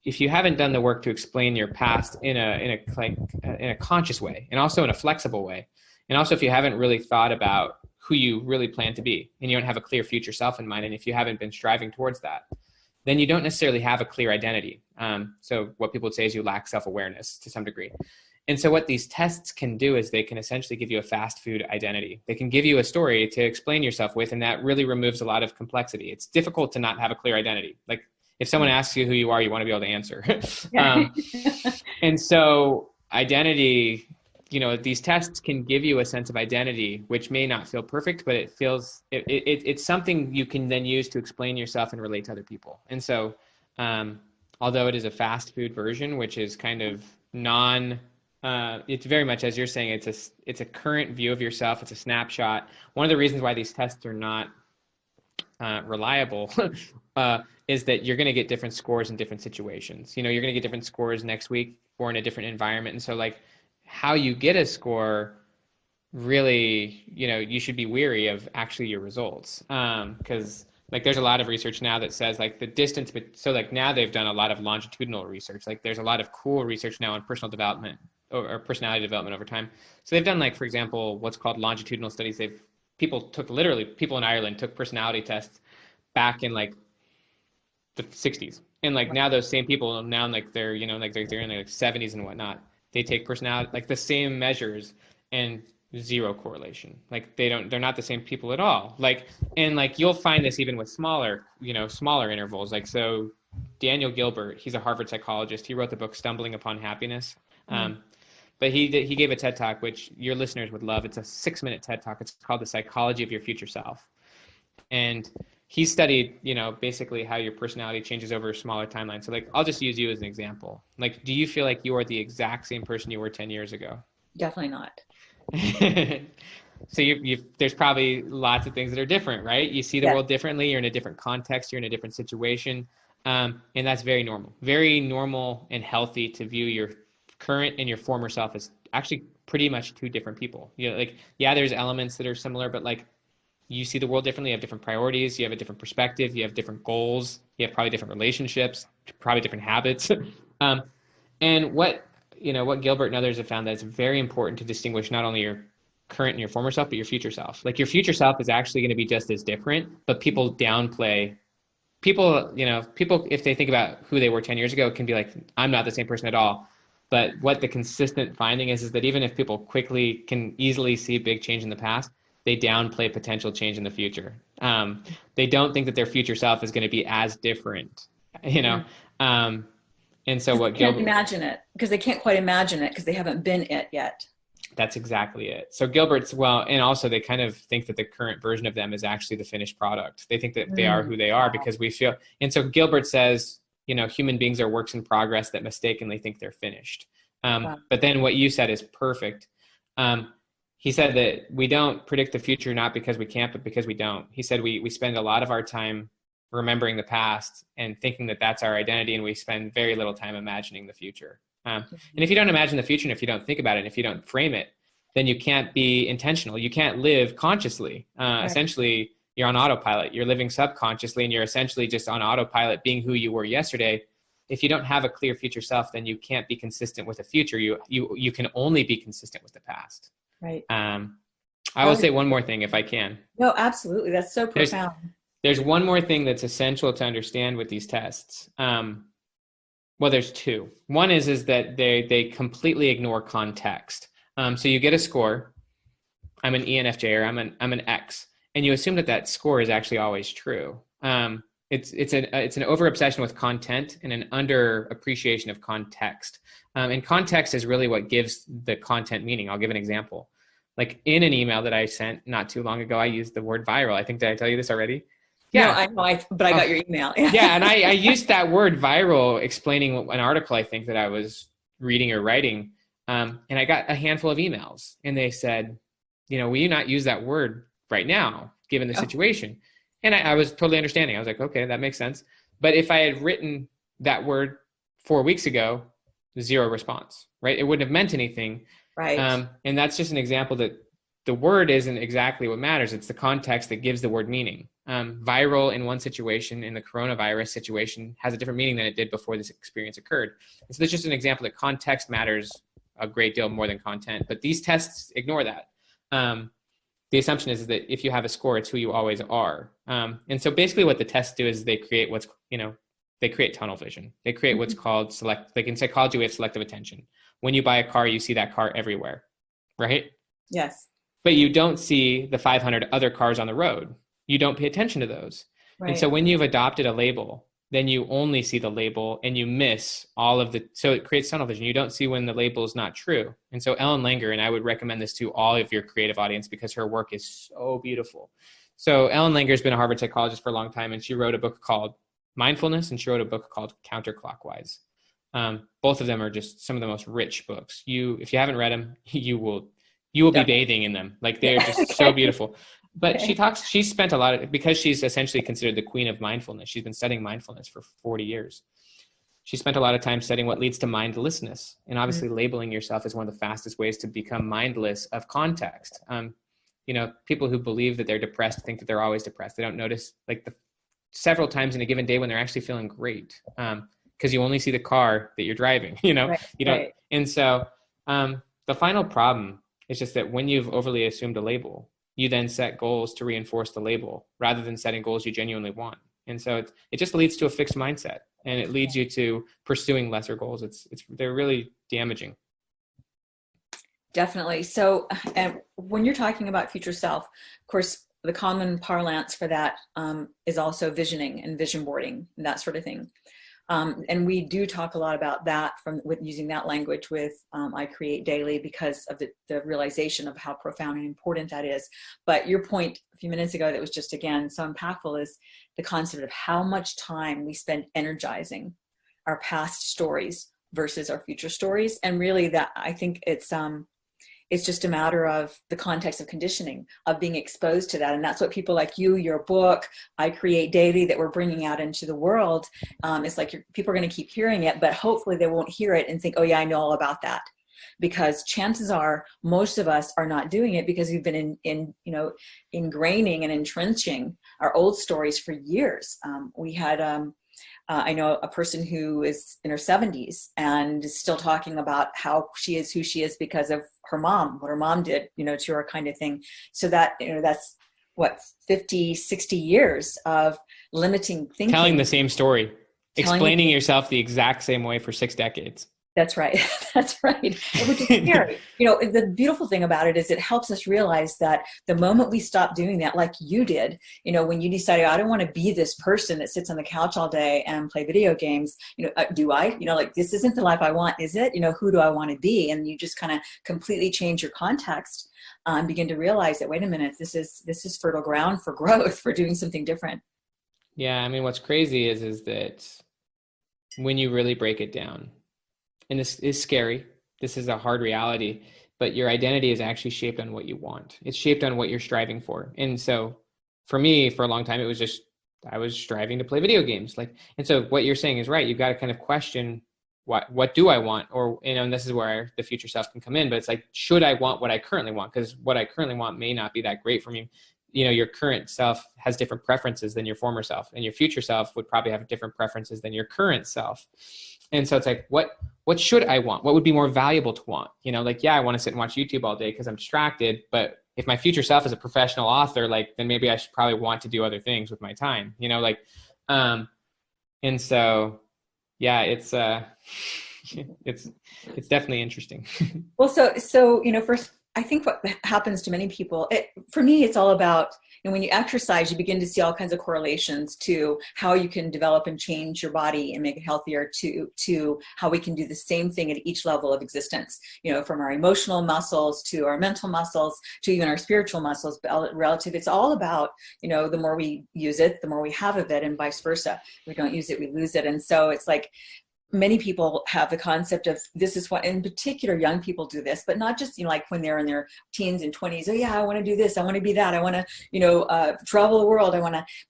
if you haven't done the work to explain your past in a conscious way, and also in a flexible way, and also if you haven't really thought about who you really plan to be, and you don't have a clear future self in mind, and if you haven't been striving towards that, then you don't necessarily have a clear identity. So what people would say is you lack self-awareness to some degree. And so what these tests can do is they can essentially give you a fast food identity. They can give you a story to explain yourself with, and that really removes a lot of complexity. It's difficult to not have a clear identity. Like if someone asks you who you are, you want to be able to answer. And so identity, these tests can give you a sense of identity, which may not feel perfect, but it's something you can then use to explain yourself and relate to other people. And so although it is a fast food version, which is kind of it's very much, as you're saying, it's a current view of yourself. It's a snapshot. One of the reasons why these tests are not reliable is that you're going to get different scores in different situations. You're going to get different scores next week or in a different environment. And so like how you get a score really, you should be wary of actually your results. Because like there's a lot of research now that says like the distance, but so like now they've done a lot of longitudinal research. Like there's a lot of cool research now on personal development or personality development over time. So they've done like, for example, what's called longitudinal studies. People in Ireland took personality tests back in like the 60s. And like now those same people now, like they're, like they're in their 70s and whatnot. They take personality, like the same measures, and zero correlation. Like they're not the same people at all. Like, and like you'll find this even with smaller intervals. Like, so Daniel Gilbert, he's a Harvard psychologist. He wrote the book Stumbling Upon Happiness. But he gave a TED Talk, which your listeners would love. It's a 6-minute TED Talk. It's called The Psychology of Your Future Self. And he studied, basically how your personality changes over a smaller timeline. So like, I'll just use you as an example. Like, do you feel like you are the exact same person you were 10 years ago? Definitely not. So there's probably lots of things that are different, right? You see the world differently. You're in a different context. You're in a different situation. And that's very normal and healthy to view your current and your former self as actually pretty much two different people. Like, yeah, there's elements that are similar, but like you see the world differently. You have different priorities. You have a different perspective. You have different goals. You have probably different relationships, probably different habits. And what Gilbert and others have found, that it's very important to distinguish not only your current and your former self, but your future self. Like your future self is actually going to be just as different, but people downplay people, if they think about who they were 10 years ago, it can be like, I'm not the same person at all. But what the consistent finding is that even if people quickly can easily see big change in the past, they downplay potential change in the future. They don't think that their future self is going to be as different, And so what Gilbert, can't imagine it because they can't quite imagine it because they haven't been it yet. That's exactly it. So Gilbert's, and also they kind of think that the current version of them is actually the finished product. They think that they are who they are because we feel, and so Gilbert says, human beings are works in progress that mistakenly think they're finished. But then what you said is perfect. He said that we don't predict the future, not because we can't, but because we don't. He said we spend a lot of our time remembering the past and thinking that that's our identity, and we spend very little time imagining the future. And if you don't imagine the future, and if you don't think about it, and if you don't frame it, then you can't be intentional. You can't live consciously. Essentially, you're on autopilot. You're living subconsciously, and you're essentially just on autopilot being who you were yesterday. If you don't have a clear future self, then you can't be consistent with the future. You can only be consistent with the past. Right. I will say one more thing if I can. No, absolutely. That's so profound. There's one more thing that's essential to understand with these tests. Well, there's two. One is that they completely ignore context. So you get a score. I'm an ENFJ, or I'm an X, and you assume that score is actually always true. It's an over obsession with content and an under appreciation of context. And context is really what gives the content meaning. I'll give an example. Like in an email that I sent not too long ago, I used the word viral. I think, did I tell you this already? Yeah, no, I know, but I got your email. Yeah, and I used that word viral explaining an article I think that I was reading or writing, and I got a handful of emails, and they said, will you not use that word right now, given the situation? And I was totally understanding. I was like, okay, that makes sense. But if I had written that word 4 weeks ago, zero response, right? It wouldn't have meant anything. Right. And that's just an example that the word isn't exactly what matters. It's the context that gives the word meaning. Viral in one situation, in the coronavirus situation, has a different meaning than it did before this experience occurred. And so that's just an example that context matters a great deal more than content. But these tests ignore that. The assumption is that if you have a score, it's who you always are. And so basically what the tests do is they create they create tunnel vision. They create what's called like in psychology, we have selective attention. When you buy a car, you see that car everywhere, right? Yes. But you don't see the 500 other cars on the road. You don't pay attention to those. Right. And so when you've adopted a label, then you only see the label and you miss all of so it creates tunnel vision. You don't see when the label is not true. And so Ellen Langer, and I would recommend this to all of your creative audience because her work is so beautiful. So Ellen Langer has been a Harvard psychologist for a long time, and she wrote a book called Mindfulness, and she wrote a book called Counterclockwise. Both of them are just some of the most rich books. If you haven't read them, you will be bathing in them. Like they're just so beautiful. But she spent a lot of, because she's essentially considered the queen of mindfulness. She's been studying mindfulness for 40 years. She spent a lot of time studying what leads to mindlessness. And obviously labeling yourself is one of the fastest ways to become mindless of context. People who believe that they're depressed think that they're always depressed. They don't notice like the several times in a given day when they're actually feeling great. Because you only see the car that you're driving, Right, you don't. Right. And so the final problem is just that when you've overly assumed a label, you then set goals to reinforce the label rather than setting goals you genuinely want. And so it just leads to a fixed mindset, and it leads you to pursuing lesser goals. They're really damaging. Definitely. So, and when you're talking about future self, of course, the common parlance for that is also visioning and vision boarding and that sort of thing. And we do talk a lot about that with using that language with iCreateDaily because of the realization of how profound and important that is. But your point a few minutes ago that was just, again, so impactful is the concept of how much time we spend energizing our past stories versus our future stories. And really that, I think it's just a matter of the context of conditioning, of being exposed to that. And that's what people like you, your book, iCreateDaily, that we're bringing out into the world. It's like people are going to keep hearing it, but hopefully they won't hear it and think, oh yeah, I know all about that. Because chances are most of us are not doing it because we've been ingraining and entrenching our old stories for years. We had, I know a person who is in her 70s and is still talking about how she is who she is because of her mom, what her mom did, to her, kind of thing. So that, that's what, 50, 60 years of limiting thinking. Telling the same story, explaining yourself the exact same way for 6 decades. That's right. That's right. Which is scary. The beautiful thing about it is it helps us realize that the moment we stop doing that, like you did, when you decided, I don't want to be this person that sits on the couch all day and play video games, do I, like, this isn't the life I want, is it? Who do I want to be? And you just kind of completely change your context and begin to realize that, wait a minute, this is fertile ground for growth, for doing something different. Yeah. I mean, what's crazy is that when you really break it down, and this is scary, this is a hard reality, but your identity is actually shaped on what you want. It's shaped on what you're striving for. And so for me, for a long time, it was just, I was striving to play video games. And so what you're saying is right. You've got to kind of question what do I want? Or, and this is where the future self can come in, but it's like, should I want what I currently want? Because what I currently want may not be that great for me. Your current self has different preferences than your former self, and your future self would probably have different preferences than your current self. And so it's like, what should I want? What would be more valuable to want? I want to sit and watch YouTube all day because I'm distracted. But if my future self is a professional author, then maybe I should probably want to do other things with my time, and so, yeah, it's definitely interesting. Well, so, first, I think what happens to many people, for me, it's all about, when you exercise, you begin to see all kinds of correlations to how you can develop and change your body and make it healthier, to how we can do the same thing at each level of existence, from our emotional muscles to our mental muscles to even our spiritual muscles relative. It's all about, the more we use it, the more we have of it, and vice versa. If we don't use it, we lose it. And so it's like, many people have the concept of this is what, in particular, young people do this, but not just, like when they're in their teens and 20s. Oh yeah, I want to do this. I want to be that. I want to, travel the world.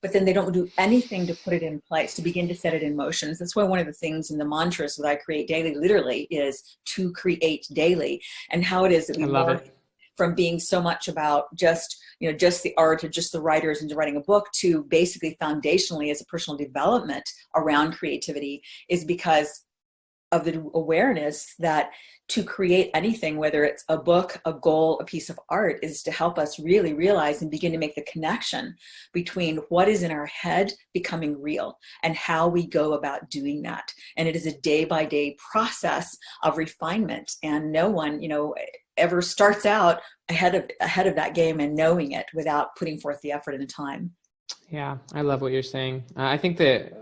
But then they don't do anything to put it in place, to begin to set it in motion. That's why one of the things in the mantras that I create daily literally is to create daily, and how it is that we morph from being so much about just the art or just the writers into writing a book to basically foundationally as a personal development around creativity, is because of the awareness that to create anything, whether it's a book, a goal, a piece of art, is to help us really realize and begin to make the connection between what is in our head becoming real and how we go about doing that. And it is a day-by-day process of refinement, and no one, ever starts out ahead of that game and knowing it without putting forth the effort and the time. Yeah, I love what you're saying. I think that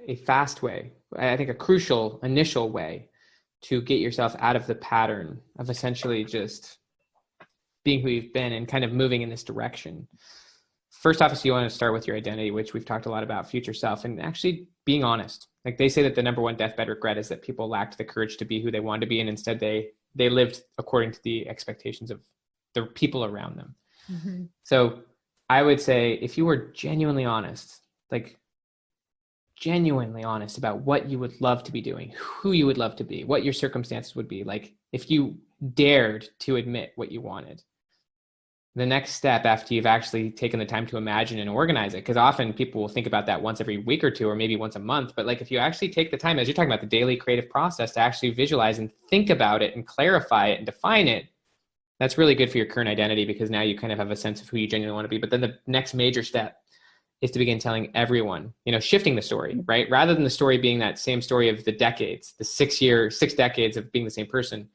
a fast way, I think a crucial initial way to get yourself out of the pattern of essentially just being who you've been and kind of moving in this direction. First off, is you want to start with your identity, which we've talked a lot about, future self, and actually being honest. Like they say that the number one deathbed regret is that people lacked the courage to be who they wanted to be, and instead they lived according to the expectations of the people around them. Mm-hmm. So I would say if you were genuinely honest, about what you would love to be doing, who you would love to be, what your circumstances would be, like if you dared to admit what you wanted, the next step after you've actually taken the time to imagine and organize it, because often people will think about that once every week or two, or maybe once a month. But like if you actually take the time, as you're talking about the daily creative process, to actually visualize and think about it and clarify it and define it, that's really good for your current identity, because now you kind of have a sense of who you genuinely want to be. But then the next major step is to begin telling everyone, shifting the story, right? Rather than the story being that same story of the decades, the 6 decades of being the same person,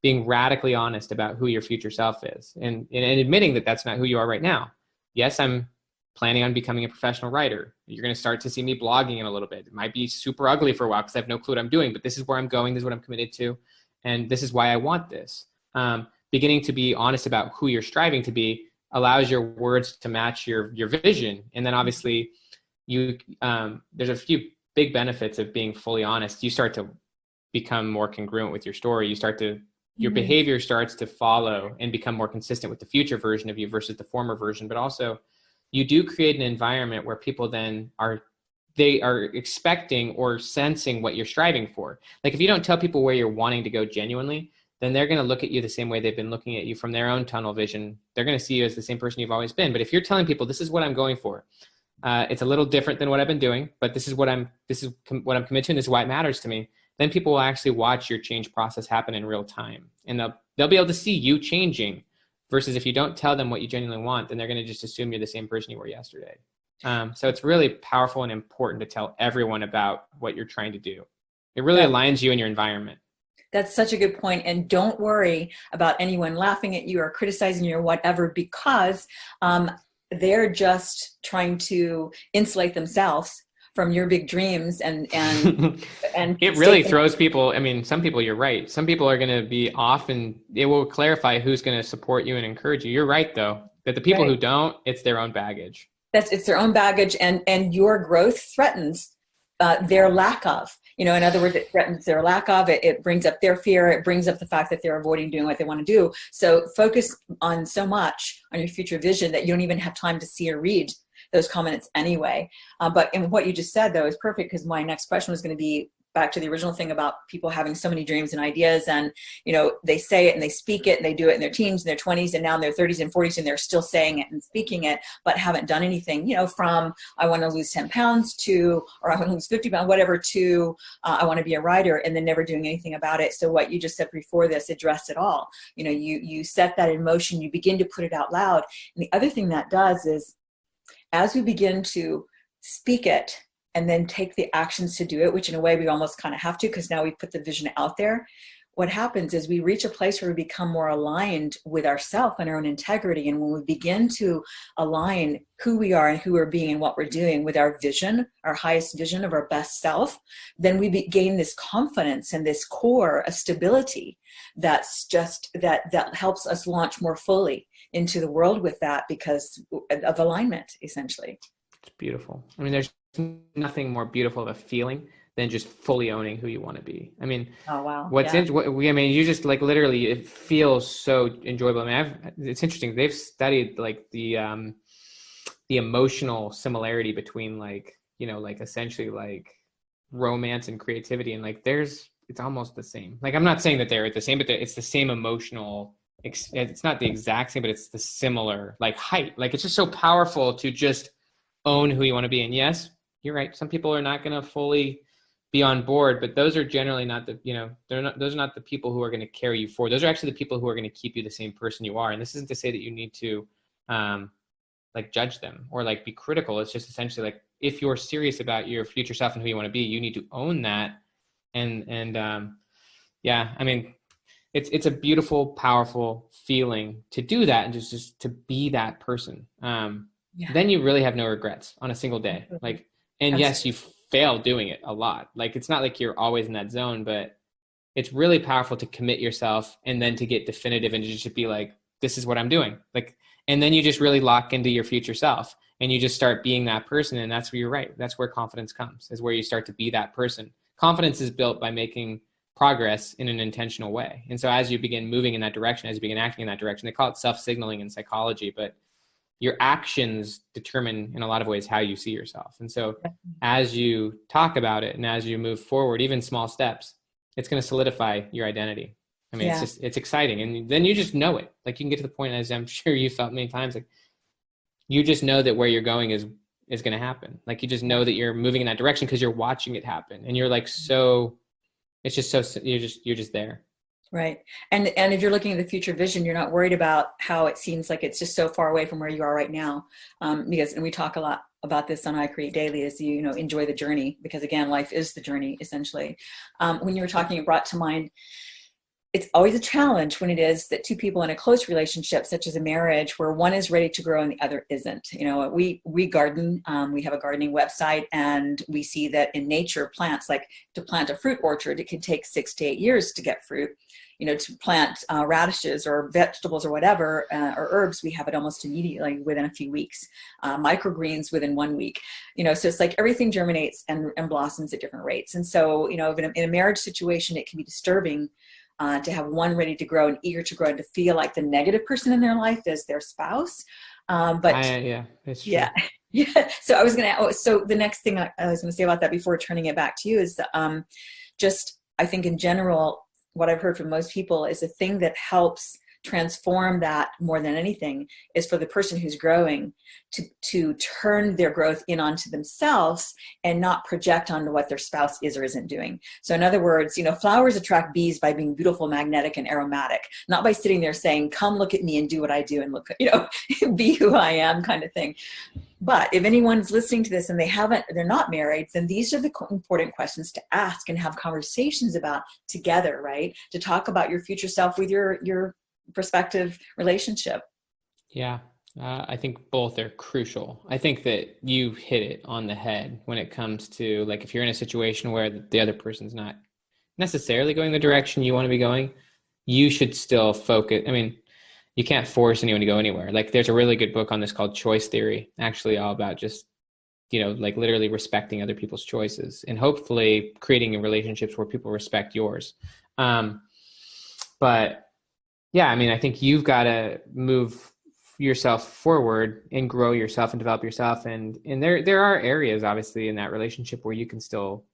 being radically honest about who your future self is, and admitting that that's not who you are right now. Yes, I'm planning on becoming a professional writer. You're going to start to see me blogging in a little bit. It might be super ugly for a while because I have no clue what I'm doing, but this is where I'm going. This is what I'm committed to. And this is why I want this. Beginning to be honest about who you're striving to be allows your words to match your vision. And then obviously there's a few big benefits of being fully honest. You start to become more congruent with your story. Your behavior starts to follow and become more consistent with the future version of you versus the former version. But also you do create an environment where people then are expecting or sensing what you're striving for. Like if you don't tell people where you're wanting to go genuinely, then they're going to look at you the same way they've been looking at you from their own tunnel vision. They're going to see you as the same person you've always been. But if you're telling people, this is what I'm going for, it's a little different than what I've been doing, but this is what I'm committed to, and this is why it matters to me, then people will actually watch your change process happen in real time. And they'll be able to see you changing, versus if you don't tell them what you genuinely want, then they're going to just assume you're the same person you were yesterday. So it's really powerful and important to tell everyone about what you're trying to do. It really aligns you and your environment. That's such a good point. And don't worry about anyone laughing at you or criticizing you or whatever, because they're just trying to insulate themselves from your big dreams and it really throws people. I mean, some people, you're right. Some people are going to be off, and it will clarify who's going to support you and encourage you. You're right, though, that the people who don't, it's their own baggage. It's their own baggage, and your growth threatens their lack of. In other words, it threatens their lack of it. It brings up their fear. It brings up the fact that they're avoiding doing what they want to do. So focus on so much on your future vision that you don't even have time to see or read those comments anyway. But in what you just said, though, is perfect, because my next question was going to be back to the original thing about people having so many dreams and ideas, and they say it and they speak it and they do it in their teens and their 20s and now in their 30s and 40s, and they're still saying it and speaking it, but haven't done anything, from I want to lose 10 pounds to, or I want to lose 50 pounds, whatever, to I want to be a writer, and then never doing anything about it. So what you just said before this addressed it all. You set that in motion, you begin to put it out loud. And the other thing that does is, as we begin to speak it and then take the actions to do it, which in a way we almost kind of have to, because now we put the vision out there, what happens is we reach a place where we become more aligned with ourselves and our own integrity. And when we begin to align who we are and who we're being and what we're doing with our vision, our highest vision of our best self, then we gain this confidence and this core of stability that's just that helps us launch more fully into the world with that, because of alignment, essentially. It's beautiful. I mean, there's nothing more beautiful of a feeling than just fully owning who you want to be. I mean, Oh, wow. what's Yeah. I mean, you just like literally, it feels so enjoyable. I mean, it's interesting. They've studied like the emotional similarity between like, like essentially like romance and creativity, and like it's almost the same. Like, I'm not saying that they're the same, but it's the same emotional. It's not the exact same, but it's the similar like height. Like, it's just so powerful to just own who you want to be. And yes, you're right. Some people are not going to fully be on board, but those are generally not those are not the people who are going to carry you forward. Those are actually the people who are going to keep you the same person you are. And this isn't to say that you need to like judge them or like be critical. It's just essentially like, if you're serious about your future self and who you want to be, you need to own that. And yeah, I mean, it's a beautiful, powerful feeling to do that and just to be that person. Then you really have no regrets on a single day. Like, and Absolutely. yes, you fail doing it a lot. Like, it's not like you're always in that zone, but it's really powerful to commit yourself and then to get definitive and to just be like, this is what I'm doing. Like, and then you just really lock into your future self and you just start being that person. And that's where you're right. That's where confidence comes, is where you start to be that person. Confidence is built by making progress in an intentional way. And so as you begin moving in that direction, as you begin acting in that direction, they call it self-signaling in psychology, but your actions determine in a lot of ways how you see yourself. And so as you talk about it and as you move forward, even small steps, it's going to solidify your identity. I mean, it's exciting. And then you just know it. Like, you can get to the point, as I'm sure you felt many times, like you just know that where you're going is going to happen. Like, you just know that you're moving in that direction because you're watching it happen. And you're like, so it's just so you're just there. Right. And if you're looking at the future vision, you're not worried about how it seems like it's just so far away from where you are right now. And we talk a lot about this on iCreateDaily, is enjoy the journey, because again, life is the journey essentially. When you were talking, it brought to mind, it's always a challenge when it is that two people in a close relationship, such as a marriage, where one is ready to grow and the other isn't. We garden, we have a gardening website, and we see that in nature, plants, like to plant a fruit orchard, it can take 6 to 8 years to get fruit. To plant radishes or vegetables or whatever, or herbs, we have it almost immediately within a few weeks. Microgreens within 1 week. So it's like everything germinates and blossoms at different rates. And so, in a marriage situation, it can be disturbing to have one ready to grow and eager to grow, and to feel like the negative person in their life is their spouse. Yeah, it's true. Yeah. Yeah. So so the next thing I was going to say about that before turning it back to you is just, I think in general, what I've heard from most people is the thing that helps transform that more than anything is for the person who's growing to turn their growth in onto themselves and not project onto what their spouse is or isn't doing. So in other words, flowers attract bees by being beautiful, magnetic, and aromatic, not by sitting there saying, come look at me and do what I do and look, be who I am kind of thing. But if anyone's listening to this and they're not married, then these are the important questions to ask and have conversations about together, right? To talk about your future self with your prospective relationship. Yeah. I think both are crucial. I think that you hit it on the head when it comes to, like, if you're in a situation where the other person's not necessarily going the direction you want to be going, you should still focus. I mean, you can't force anyone to go anywhere. Like, there's a really good book on this called Choice Theory, actually all about just, like literally respecting other people's choices and hopefully creating relationships where people respect yours. But yeah, I mean, I think you've got to move yourself forward and grow yourself and develop yourself. And there are areas, obviously, in that relationship where you can still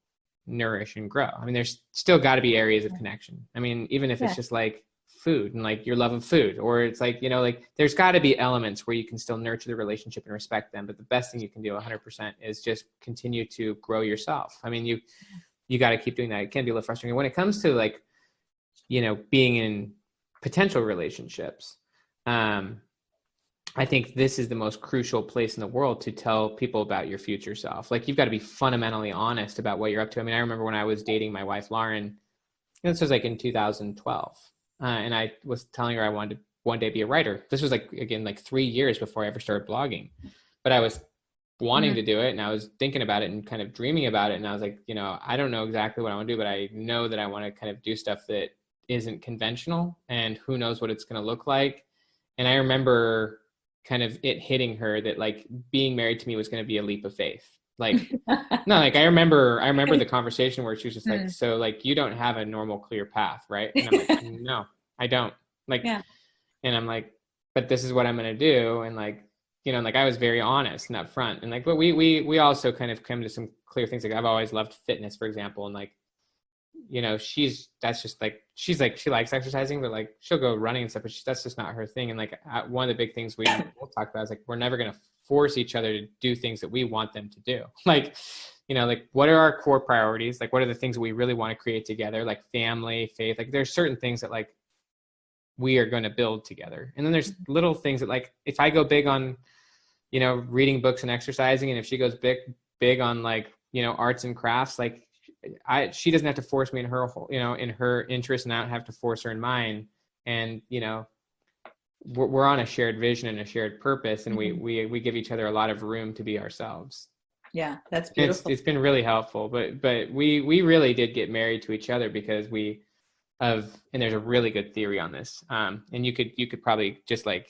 nourish and grow. I mean, there's still got to be areas of connection. I mean, even if it's just like food and like your love of food, or it's like, like there's got to be elements where you can still nurture the relationship and respect them. But the best thing you can do 100% is just continue to grow yourself. I mean, you got to keep doing that. It can be a little frustrating when it comes to like, being in potential relationships. I think this is the most crucial place in the world to tell people about your future self. Like, you've got to be fundamentally honest about what you're up to. I mean, I remember when I was dating my wife, Lauren, this was like in 2012. And I was telling her I wanted to one day be a writer. This was like, again, like 3 years before I ever started blogging, but I was wanting to do it. And I was thinking about it and kind of dreaming about it. And I was like, I don't know exactly what I want to do, but I know that I want to kind of do stuff that isn't conventional, and who knows what it's going to look like. And I remember kind of it hitting her that like being married to me was going to be a leap of faith. Like, no, like I remember the conversation where she was just like, Mm. so like, you don't have a normal clear path, right? And I'm like, no, I don't. Like, Yeah. and I'm like, but this is what I'm going to do. And like, like I was very honest and upfront. And like, but we also kind of come to some clear things. Like I've always loved fitness, for example. And like, that's just like, she's like, she likes exercising, but like she'll go running and stuff, but that's just not her thing. And like, one of the big things we'll talk about is like, we're never going to force each other to do things that we want them to do. Like, like what are our core priorities? Like, what are the things that we really want to create together? Like family, faith, like there's certain things that like we are going to build together. And then there's little things that like, if I go big on, reading books and exercising, and if she goes big on like, arts and crafts, like she doesn't have to force me in her whole, in her interest, and I don't have to force her in mine. And, we're on a shared vision and a shared purpose, and we give each other a lot of room to be ourselves. Yeah, that's beautiful. It's been really helpful, but we really did get married to each other because and there's a really good theory on this. And you could probably just like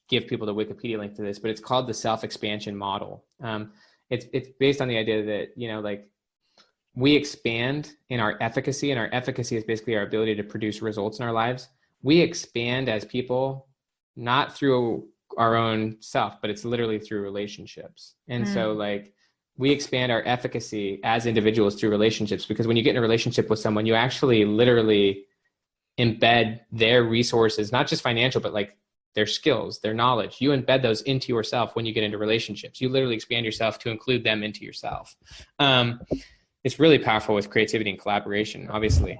give people the Wikipedia link to this, but it's called the self-expansion model. It's based on the idea that, like we expand in our efficacy, and our efficacy is basically our ability to produce results in our lives. We expand as people, not through our own self, but it's literally through relationships. And so like we expand our efficacy as individuals through relationships, because when you get in a relationship with someone, you actually literally embed their resources, not just financial, but like their skills, their knowledge. You embed those into yourself when you get into relationships. You literally expand yourself to include them into yourself. It's really powerful with creativity and collaboration, obviously.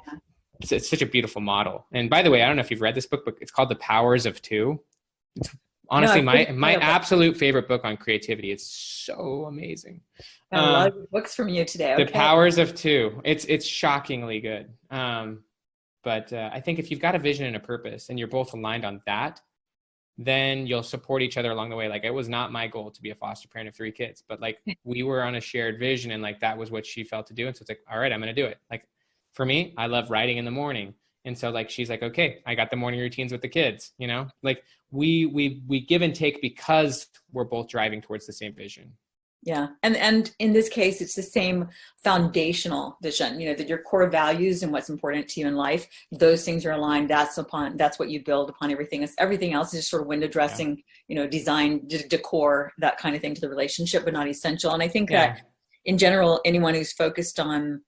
It's such a beautiful model. And by the way, I don't know if you've read this book, but it's called The Powers of Two. It's honestly my absolute favorite book on creativity. It's so amazing. Got a lot of books from you today. Okay. The Powers of Two. It's shockingly good. But I think if you've got a vision and a purpose and you're both aligned on that, then you'll support each other along the way. Like it was not my goal to be a foster parent of 3 kids, but like we were on a shared vision, and like that was what she felt to do. And so it's like, all right, I'm going to do it. Like for me, I love writing in the morning. And so like, she's like, okay, I got the morning routines with the kids, like we give and take because we're both driving towards the same vision. Yeah. And in this case, it's the same foundational vision, that your core values and what's important to you in life, those things are aligned. That's what you build upon. Everything else is just sort of window dressing, design, decor, that kind of thing to the relationship, but not essential. And I think that in general, anyone who's focused on,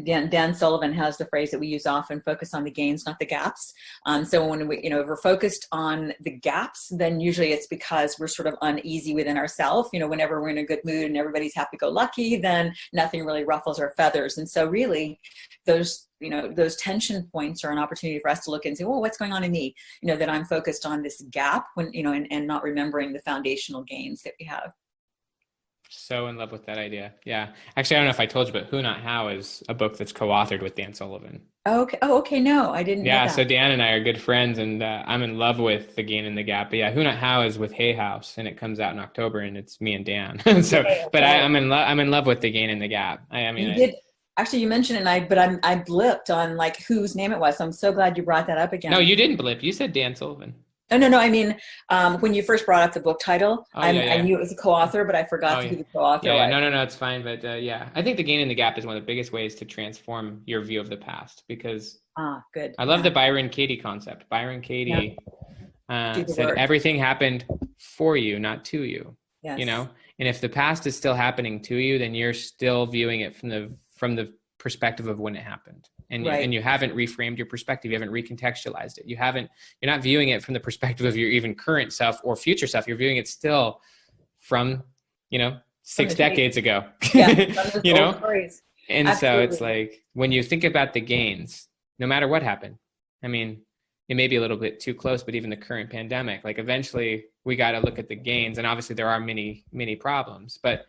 Dan Sullivan has the phrase that we use often: focus on the gains, not the gaps. So when if we're focused on the gaps, then usually it's because we're sort of uneasy within ourselves. Whenever we're in a good mood and everybody's happy-go-lucky, then nothing really ruffles our feathers. And so really those tension points are an opportunity for us to look and say, well, what's going on in me? That I'm focused on this gap when, and not remembering the foundational gains that we have. So in love with that idea. Yeah. Actually, I don't know if I told you, but Who Not How is a book that's co-authored with Dan Sullivan. Okay. Oh, okay. No, I didn't know that. So Dan and I are good friends, and I'm in love with The Gain and the Gap. But yeah, Who Not How is with Hay House, and it comes out in October, and it's me and Dan. But I'm in love with The Gain and the Gap. Actually, you mentioned it, but I blipped on like whose name it was. So I'm so glad you brought that up again. No, you didn't blip. You said Dan Sullivan. No. I mean, when you first brought up the book title, I knew it was a co-author, but I forgot who the co-author was. No, it's fine. But I think The Gain and the Gap is one of the biggest ways to transform your view of the past, because good. I love the Byron Katie concept. Byron Katie said everything happened for you, not to you. Yes. And if the past is still happening to you, then you're still viewing it from the perspective of when it happened. And you haven't reframed your perspective. You haven't recontextualized it. You're not viewing it from the perspective of your even current self or future self. You're viewing it still from, 6 decades ago, And Absolutely. So it's like, when you think about the gains, no matter what happened, I mean, it may be a little bit too close, but even the current pandemic, like eventually we got to look at the gains, and obviously there are many, many problems, but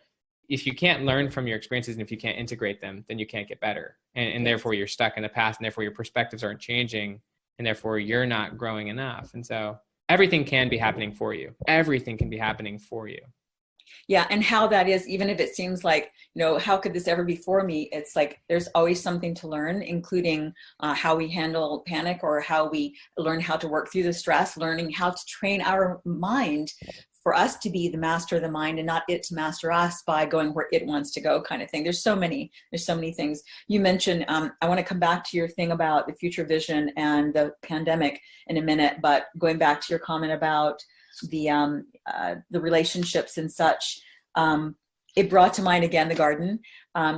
if you can't learn from your experiences and if you can't integrate them, then you can't get better. And therefore you're stuck in the past, and therefore your perspectives aren't changing, and therefore you're not growing enough. And so everything can be happening for you. Everything can be happening for you. Yeah. And how that is, even if it seems like, how could this ever be for me? It's like, there's always something to learn, including how we handle panic, or how we learn how to work through the stress, learning how to train our mind for us to be the master of the mind and not it to master us by going where it wants to go, kind of thing. There's so many things. You mentioned, I want to come back to your thing about the future vision and the pandemic in a minute, but going back to your comment about the relationships and such, it brought to mind again the garden.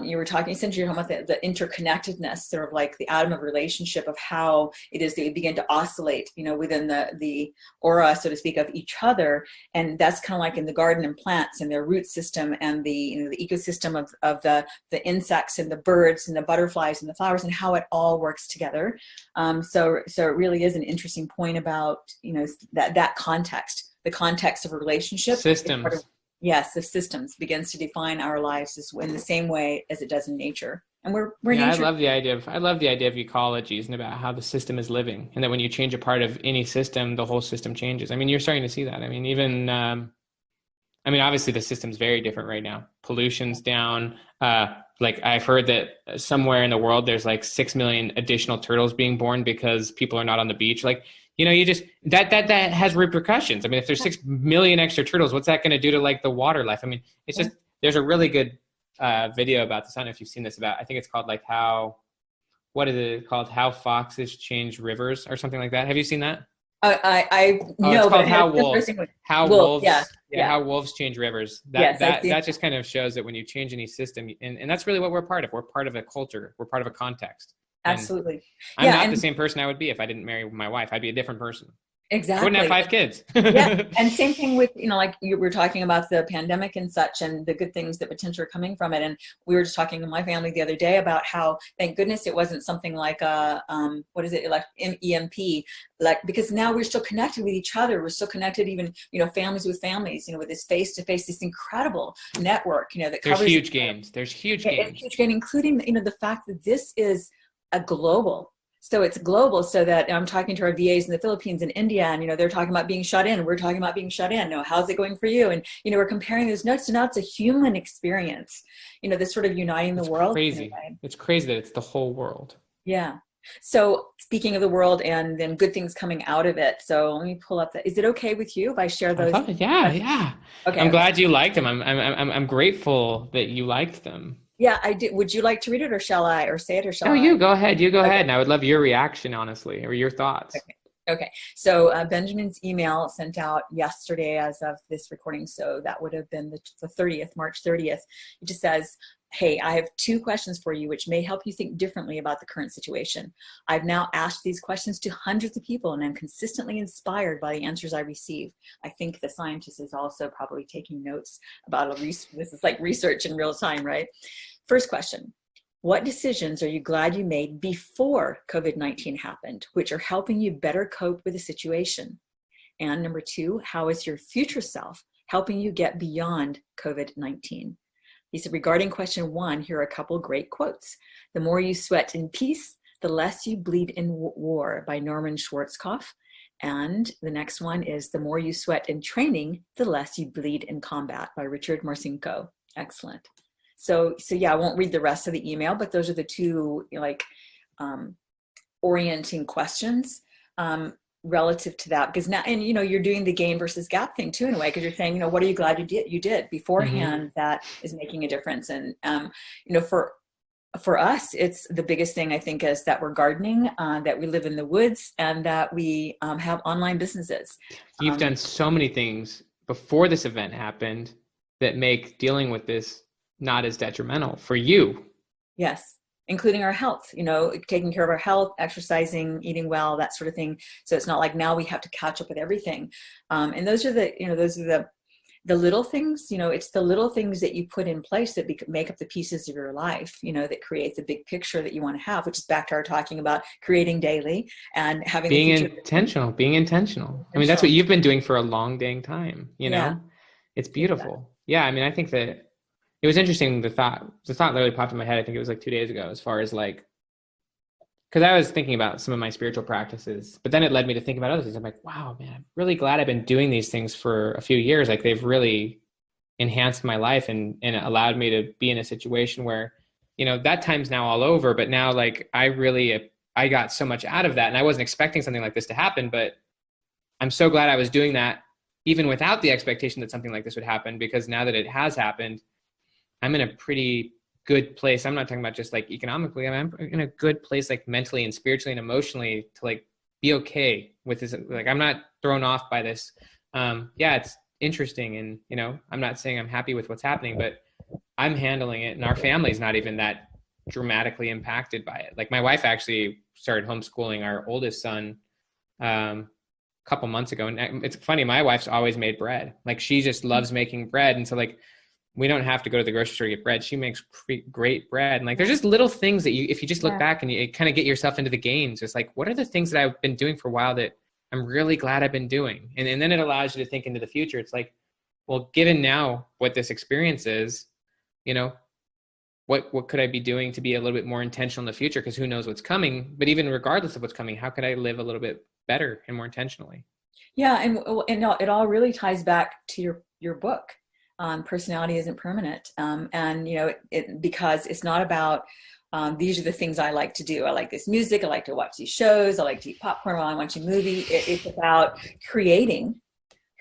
You were talking, essentially, you're talking about the interconnectedness, sort of like the atom of relationship of how it is that we begin to oscillate, within the aura, so to speak, of each other. And that's kind of like in the garden and plants and their root system and the ecosystem of the insects and the birds and the butterflies and the flowers and how it all works together. So it really is an interesting point about, that context, the context of a relationship. Systems. Yes, the systems begins to define our lives in the same way as it does in nature. And we're nature. I love the idea of ecologies and about how the system is living, and that when you change a part of any system, the whole system changes. I mean, you're starting to see that. I mean, even obviously the system's very different right now. Pollution's down. Like I've heard that somewhere in the world there's like 6 million additional turtles being born because people are not on the beach. Like, you just, that has repercussions. I mean, if there's 6 million extra turtles, what's that going to do to like the water life? I mean, it's just, there's a really good video about this. I don't know if you've seen this I think it's called like what is it called? How foxes change rivers or something like that. Have you seen that? I know, but how wolves change rivers. That just kind of shows that when you change any system, and that's really what we're part of. We're part of a culture. We're part of a context. Absolutely. I'm not the same person I would be if I didn't marry my wife. I'd be a different person. Exactly. I wouldn't have 5 kids. Yeah. And same thing with, like you were talking about the pandemic and such and the good things that potentially are coming from it. And we were just talking to my family the other day about how, thank goodness it wasn't something like like EMP, because now we're still connected with each other. We're still connected, even, families with families, with this face-to-face, this incredible network, that covers. There's huge gains. There's huge gains. It's huge gain, including, the fact that this is a global. So it's global, so that I'm talking to our VAs in the Philippines and India, and, they're talking about being shut in. We're talking about being shut in. How's it going for you? And, we're comparing those notes. So now it's a human experience, this sort of uniting the world. Crazy. It's crazy that it's the whole world. Yeah. So speaking of the world and then good things coming out of it. So let me pull up that. Is it okay with you if I share those? Yeah. Okay. I'm glad you liked them. I'm grateful that you liked them. Yeah, I did. Would you like to read it, or shall I, or say it, or shall I? No, you go ahead. You go ahead. And I would love your reaction, honestly, or your thoughts. Okay. So Benjamin's email sent out yesterday as of this recording. So that would have been the 30th, March 30th. It just says, hey, I have 2 questions for you, which may help you think differently about the current situation. I've now asked these questions to hundreds of people, and I'm consistently inspired by the answers I receive. I think the scientist is also probably taking notes about this is like research in real time, right? First question, what decisions are you glad you made before COVID-19 happened, which are helping you better cope with the situation? And number 2, how is your future self helping you get beyond COVID-19? He said, regarding question 1, here are a couple great quotes. The more you sweat in peace, the less you bleed in war, by Norman Schwarzkopf. And the next one is, the more you sweat in training, the less you bleed in combat, by Richard Marcinko. Excellent. So yeah, I won't read the rest of the email, but those are the 2 orienting questions relative to that. Because now, and you're doing the gain versus gap thing too, in a way, because you're saying, what are you glad you did beforehand that is making a difference? And for us, it's the biggest thing, I think, is that we're gardening, that we live in the woods, and that we have online businesses. You've done so many things before this event happened that make dealing with this not as detrimental for you. Yes. Including our health, taking care of our health, exercising, eating well, that sort of thing. So it's not like now we have to catch up with everything. And those are the little things, it's the little things that you put in place that make up the pieces of your life, that create the big picture that you want to have, which is back to our talking about creating daily and having being intentional. I mean, that's what you've been doing for a long dang time, Yeah. It's beautiful. Yeah. I mean, I think that it was interesting. The thought literally popped in my head. I think it was like 2 days ago, as far as because I was thinking about some of my spiritual practices, but then it led me to think about other things. I'm like, wow, man, I'm really glad I've been doing these things for a few years. Like, they've really enhanced my life and allowed me to be in a situation where, that time's now all over, but now I got so much out of that, and I wasn't expecting something like this to happen, but I'm so glad I was doing that even without the expectation that something like this would happen, because now that it has happened, I'm in a pretty good place. I'm not talking about just like economically. I'm in a good place, like mentally and spiritually and emotionally, to like be okay with this. Like, I'm not thrown off by this. Yeah, it's interesting. And, you know, I'm not saying I'm happy with what's happening, but I'm handling it. And our family's not even that dramatically impacted by it. Like, my wife actually started homeschooling our oldest son a couple months ago. And it's funny, my wife's always made bread. Like, she just loves making bread. And so, like, we don't have to go to the grocery store to get bread. She makes great bread. And like, there's just little things that if you just look back and you kind of get yourself into the gains, it's like, what are the things that I've been doing for a while that I'm really glad I've been doing? And then it allows you to think into the future. It's like, well, given now what this experience is, you know, what could I be doing to be a little bit more intentional in the future? Because who knows what's coming, but even regardless of what's coming, how could I live a little bit better and more intentionally? Yeah. And it all really ties back to your book. Personality isn't permanent. And, you know, because it's not about, these are the things I like to do. I like this music. I like to watch these shows. I like to eat popcorn while I'm watching a movie. It's about creating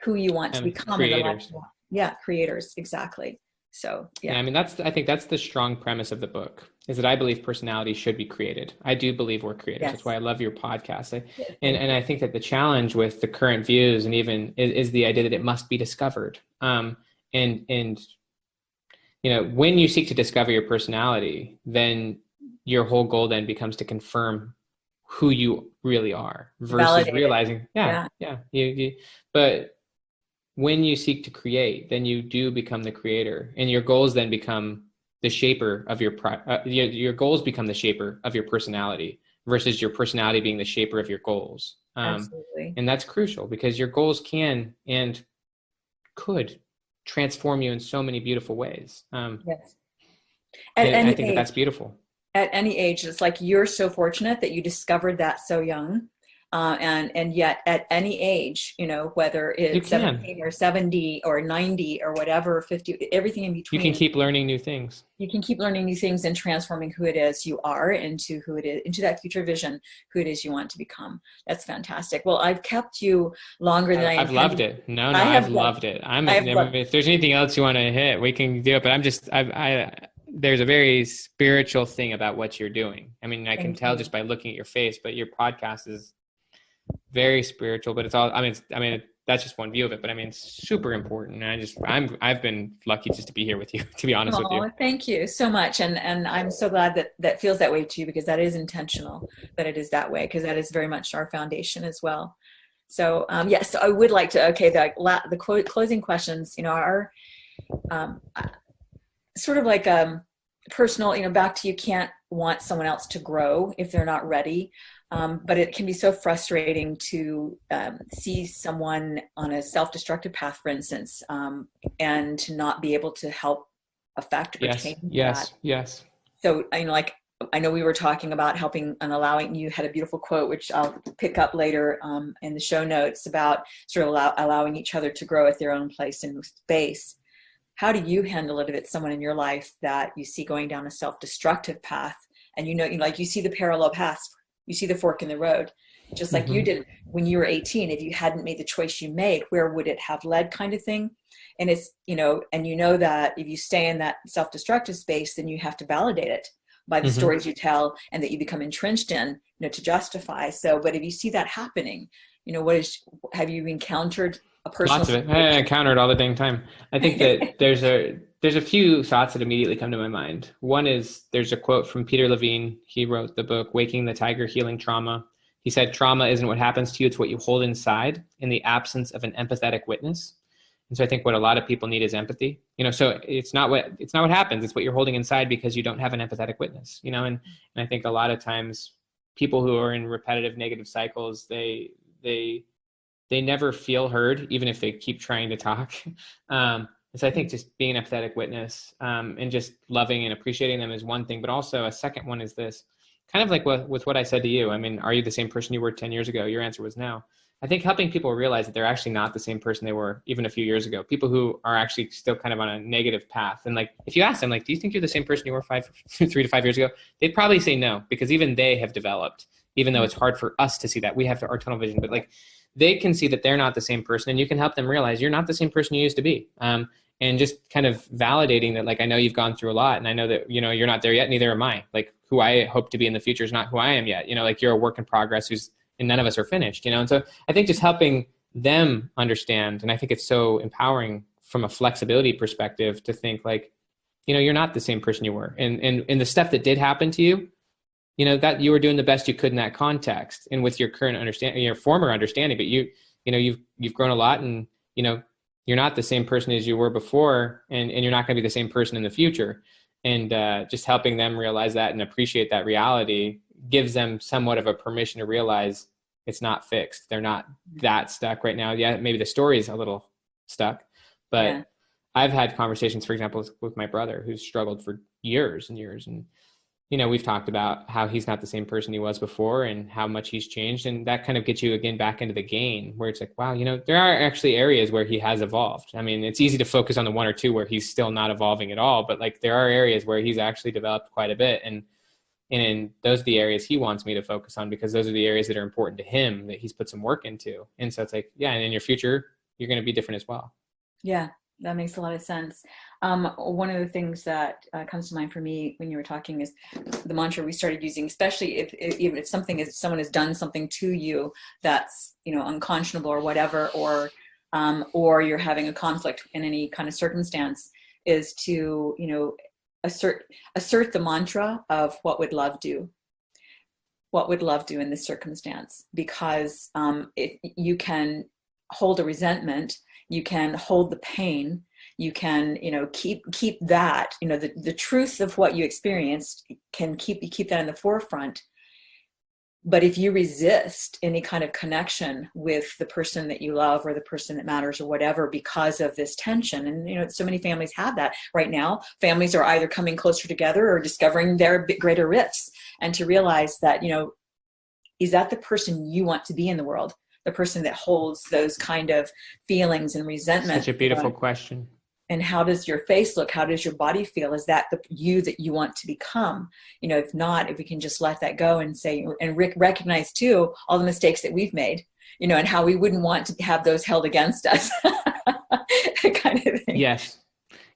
who you want to become. Creators. Yeah. Creators. Exactly. So, yeah. I mean, I think that's the strong premise of the book, is that I believe personality should be created. I do believe we're creators. Yes. That's why I love your podcast. And I think that the challenge with the current views and even is the idea that it must be discovered. And you know, when you seek to discover your personality, then your whole goal then becomes to confirm who you really are versus Validate realizing, but when you seek to create, then you do become the creator, and your goals then become the shaper of your goals become the shaper of your personality versus your personality being the shaper of your goals. Absolutely. And that's crucial, because your goals can and could transform you in so many beautiful ways. Yes. And I think that's beautiful. At any age, it's like, you're so fortunate that you discovered that so young. And yet at any age, you know, whether it's 17 or 70 or 90 or whatever, 50, everything in between. You can keep learning new things. You can keep learning new things and transforming who it is you are into that future vision, who it is you want to become. That's fantastic. Well, I've kept you longer than I've loved it. No, I've loved it. If there's anything else you want to hit, we can do it. But there's a very spiritual thing about what you're doing. I mean, I can tell just by looking at your face, but your podcast is very spiritual, but it's all, I mean, that's just one view of it, but I mean, it's super important. And I've been lucky just to be here with you, to be honest with you. Thank you so much. And I'm so glad that feels that way to you, because that is intentional, that it is that way, because that is very much our foundation as well. So, yes, I would like to, the closing questions, you know, are sort of like personal, you know, back to, you can't want someone else to grow if they're not ready. But it can be so frustrating to see someone on a self-destructive path, for instance, and to not be able to help affect or change that. Yes. So, you know, like, I know we were talking about helping and allowing. You had a beautiful quote, which I'll pick up later in the show notes, about sort of allowing each other to grow at their own place and space. How do you handle it if it's someone in your life that you see going down a self-destructive path, and you know, like, you see the parallel paths? You see the fork in the road, just like you did when you were 18. If you hadn't made the choice you made, where would it have led, kind of thing? And it's, you know, and you know that if you stay in that self-destructive space, then you have to validate it by the stories you tell and that you become entrenched in, you know, to justify. So, but if you see that happening, you know, have you encountered a personal? Lots of it. I encounter it all the dang time. I think that there's a few thoughts that immediately come to my mind. One is, there's a quote from Peter Levine. He wrote the book, Waking the Tiger, Healing Trauma. He said, trauma isn't what happens to you, it's what you hold inside in the absence of an empathetic witness. And so I think what a lot of people need is empathy. You know, so it's not what happens, it's what you're holding inside because you don't have an empathetic witness, you know, and I think a lot of times people who are in repetitive negative cycles, they never feel heard, even if they keep trying to talk. So I think just being an empathetic witness and just loving and appreciating them is one thing. But also a second one is this, kind of like with what I said to you. I mean, are you the same person you were 10 years ago? Your answer was no. I think helping people realize that they're actually not the same person they were even a few years ago. People who are actually still kind of on a negative path. And like, if you ask them, like, do you think you're the same person you were 3 to 5 years ago? They'd probably say no, because even they have developed, even though it's hard for us to see that. We have our tunnel vision, but like, they can see that they're not the same person, and you can help them realize you're not the same person you used to be. And just kind of validating that, like, I know you've gone through a lot, and I know that, you're not there yet. Neither am I. Like, who I hope to be in the future is not who I am yet. Like, you're a work in progress and none of us are finished, And so I think just helping them understand, and I think it's so empowering from a flexibility perspective to think like, you're not the same person you were. And the stuff that did happen to you, that you were doing the best you could in that context and with your current understanding, your former understanding, but you've grown a lot, and, you're not the same person as you were before, and you're not going to be the same person in the future. And just helping them realize that and appreciate that reality gives them somewhat of a permission to realize it's not fixed. They're not that stuck right now. Yeah, maybe the story is a little stuck, but yeah. I've had conversations, for example, with my brother who's struggled for years and years. And, we've talked about how he's not the same person he was before and how much he's changed. And that kind of gets you again back into the gain where it's like, wow, there are actually areas where he has evolved. I mean, it's easy to focus on the one or two where he's still not evolving at all, but like there are areas where he's actually developed quite a bit. And those are the areas he wants me to focus on, because those are the areas that are important to him that he's put some work into. And so it's like, yeah, and in your future, you're going to be different as well. Yeah, that makes a lot of sense. One of the things that comes to mind for me when you were talking is the mantra we started using, especially even if someone has done something to you that's, unconscionable or whatever, or you're having a conflict in any kind of circumstance, is to, assert the mantra of what would love do? What would love do in this circumstance? Because you can hold a resentment, you can hold the pain, you can, keep that, the truth of what you experienced can keep that in the forefront. But if you resist any kind of connection with the person that you love or the person that matters or whatever, because of this tension, and, so many families have that right now. Families are either coming closer together or discovering their greater rifts, and to realize that, is that the person you want to be in the world? The person that holds those kind of feelings and resentment. Such a beautiful question. And how does your face look? How does your body feel? Is that the you that you want to become? If not, if we can just let that go and say, and recognize too, all the mistakes that we've made, and how we wouldn't want to have those held against us. Kind of thing. Yes.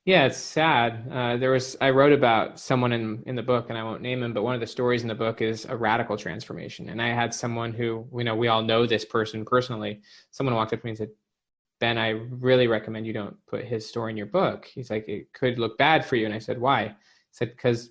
Yeah, it's sad. I wrote about someone in the book, and I won't name him, but one of the stories in the book is a radical transformation. And I had someone who, we all know this person personally. Someone walked up to me and said, Ben, I really recommend you don't put his story in your book. He's like, it could look bad for you. And I said, why? He said, because,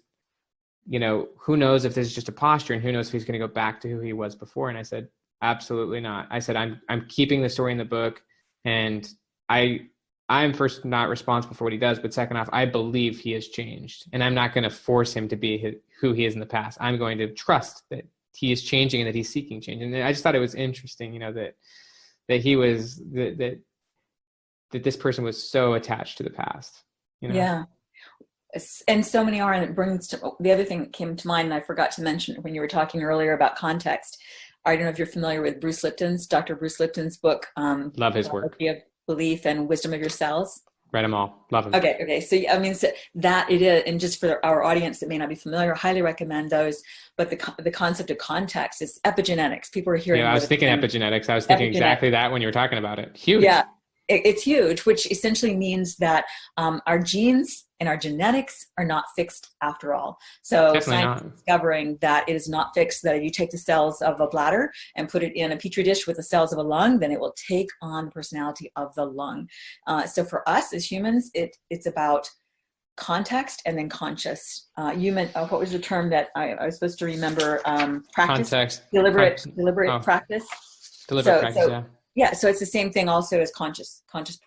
who knows if this is just a posture, and who knows if he's going to go back to who he was before. And I said, absolutely not. I said, I'm keeping the story in the book, and I'm first not responsible for what he does, but second off, I believe he has changed, and I'm not going to force him to be who he is in the past. I'm going to trust that he is changing and that he's seeking change. And I just thought it was interesting, that he was, that this person was so attached to the past. Yeah. And so many are, and it brings to the other thing that came to mind, and I forgot to mention when you were talking earlier about context. I don't know if you're familiar with Dr. Bruce Lipton's book. Love his work. Belief and Wisdom of Your Cells. Read them all. Love them. Okay. So that it is, and just for our audience that may not be familiar, highly recommend those. But the concept of context is epigenetics. People are hearing. Yeah, I was thinking epigenetics. I was thinking exactly that when you were talking about it. Huge. Yeah, it's huge, which essentially means that our genes and our genetics are not fixed after all. So science is discovering that it is not fixed, that if you take the cells of a bladder and put it in a petri dish with the cells of a lung, then it will take on the personality of the lung. So for us as humans, it's about context and then conscious. You meant, what was the term that I was supposed to remember? Practice? Context. Deliberate practice. Deliberate practice, yeah. Yeah, so it's the same thing also as conscious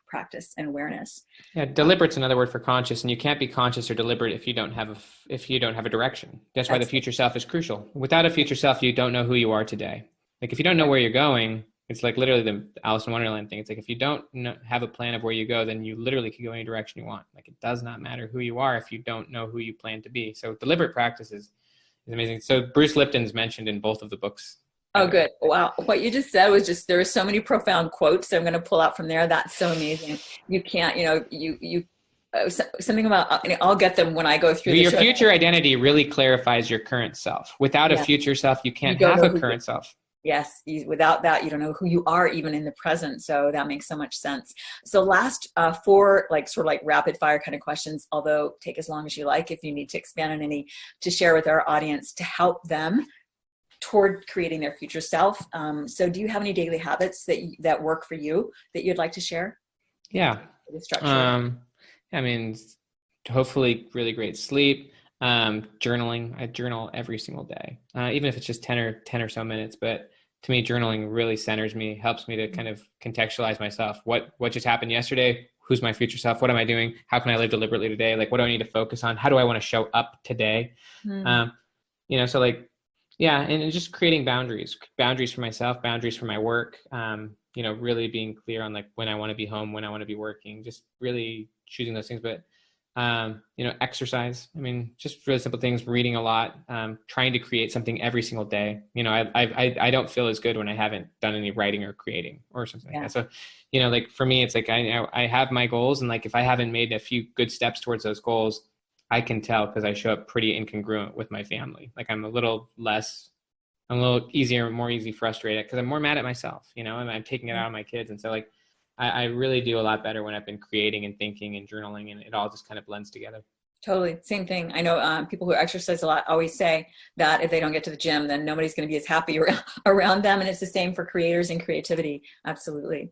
practice and awareness. Yeah, deliberate's another word for conscious, and you can't be conscious or deliberate if you don't have a direction. That's why the future self is crucial. Without a future self, you don't know who you are today. Like if you don't know where you're going, it's like literally the Alice in Wonderland thing. It's like if you don't have a plan of where you go, then you literally can go any direction you want. Like it does not matter who you are if you don't know who you plan to be. So deliberate practice is amazing. So Bruce Lipton's mentioned in both of the books. Oh, good. Wow. What you just said was there were so many profound quotes that I'm going to pull out from there. That's so amazing. You can't, something about, I'll get them when I go through your future identity really clarifies your current self. Without a future self, you can't have a current self. Yes, without that, you don't know who you are even in the present. So that makes so much sense. So last four, like sort of like rapid fire kind of questions, although take as long as you like if you need to expand on any, to share with our audience to help them toward creating their future self. So do you have any daily habits that work for you that you'd like to share? Yeah. The structure. I mean, hopefully really great sleep. Journaling. I journal every single day, even if it's just 10 or so minutes. But to me, journaling really centers me, helps me to kind of contextualize myself. What just happened yesterday? Who's my future self? What am I doing? How can I live deliberately today? Like, what do I need to focus on? How do I want to show up today? Mm. So like, yeah, and just creating boundaries for myself, boundaries for my work. Really being clear on like when I want to be home, when I want to be working, just really choosing those things. But exercise. I mean, just really simple things, reading a lot, trying to create something every single day. I don't feel as good when I haven't done any writing or creating or something like that. So, like for me, it's like, I have my goals, and like, if I haven't made a few good steps towards those goals, I can tell because I show up pretty incongruent with my family. Like I'm a little more easy frustrated because I'm more mad at myself, and I'm taking it out on my kids. And so like, I really do a lot better when I've been creating and thinking and journaling, and it all just kind of blends together. Totally. Same thing. I know people who exercise a lot always say that if they don't get to the gym, then nobody's going to be as happy around them. And it's the same for creators and creativity. Absolutely.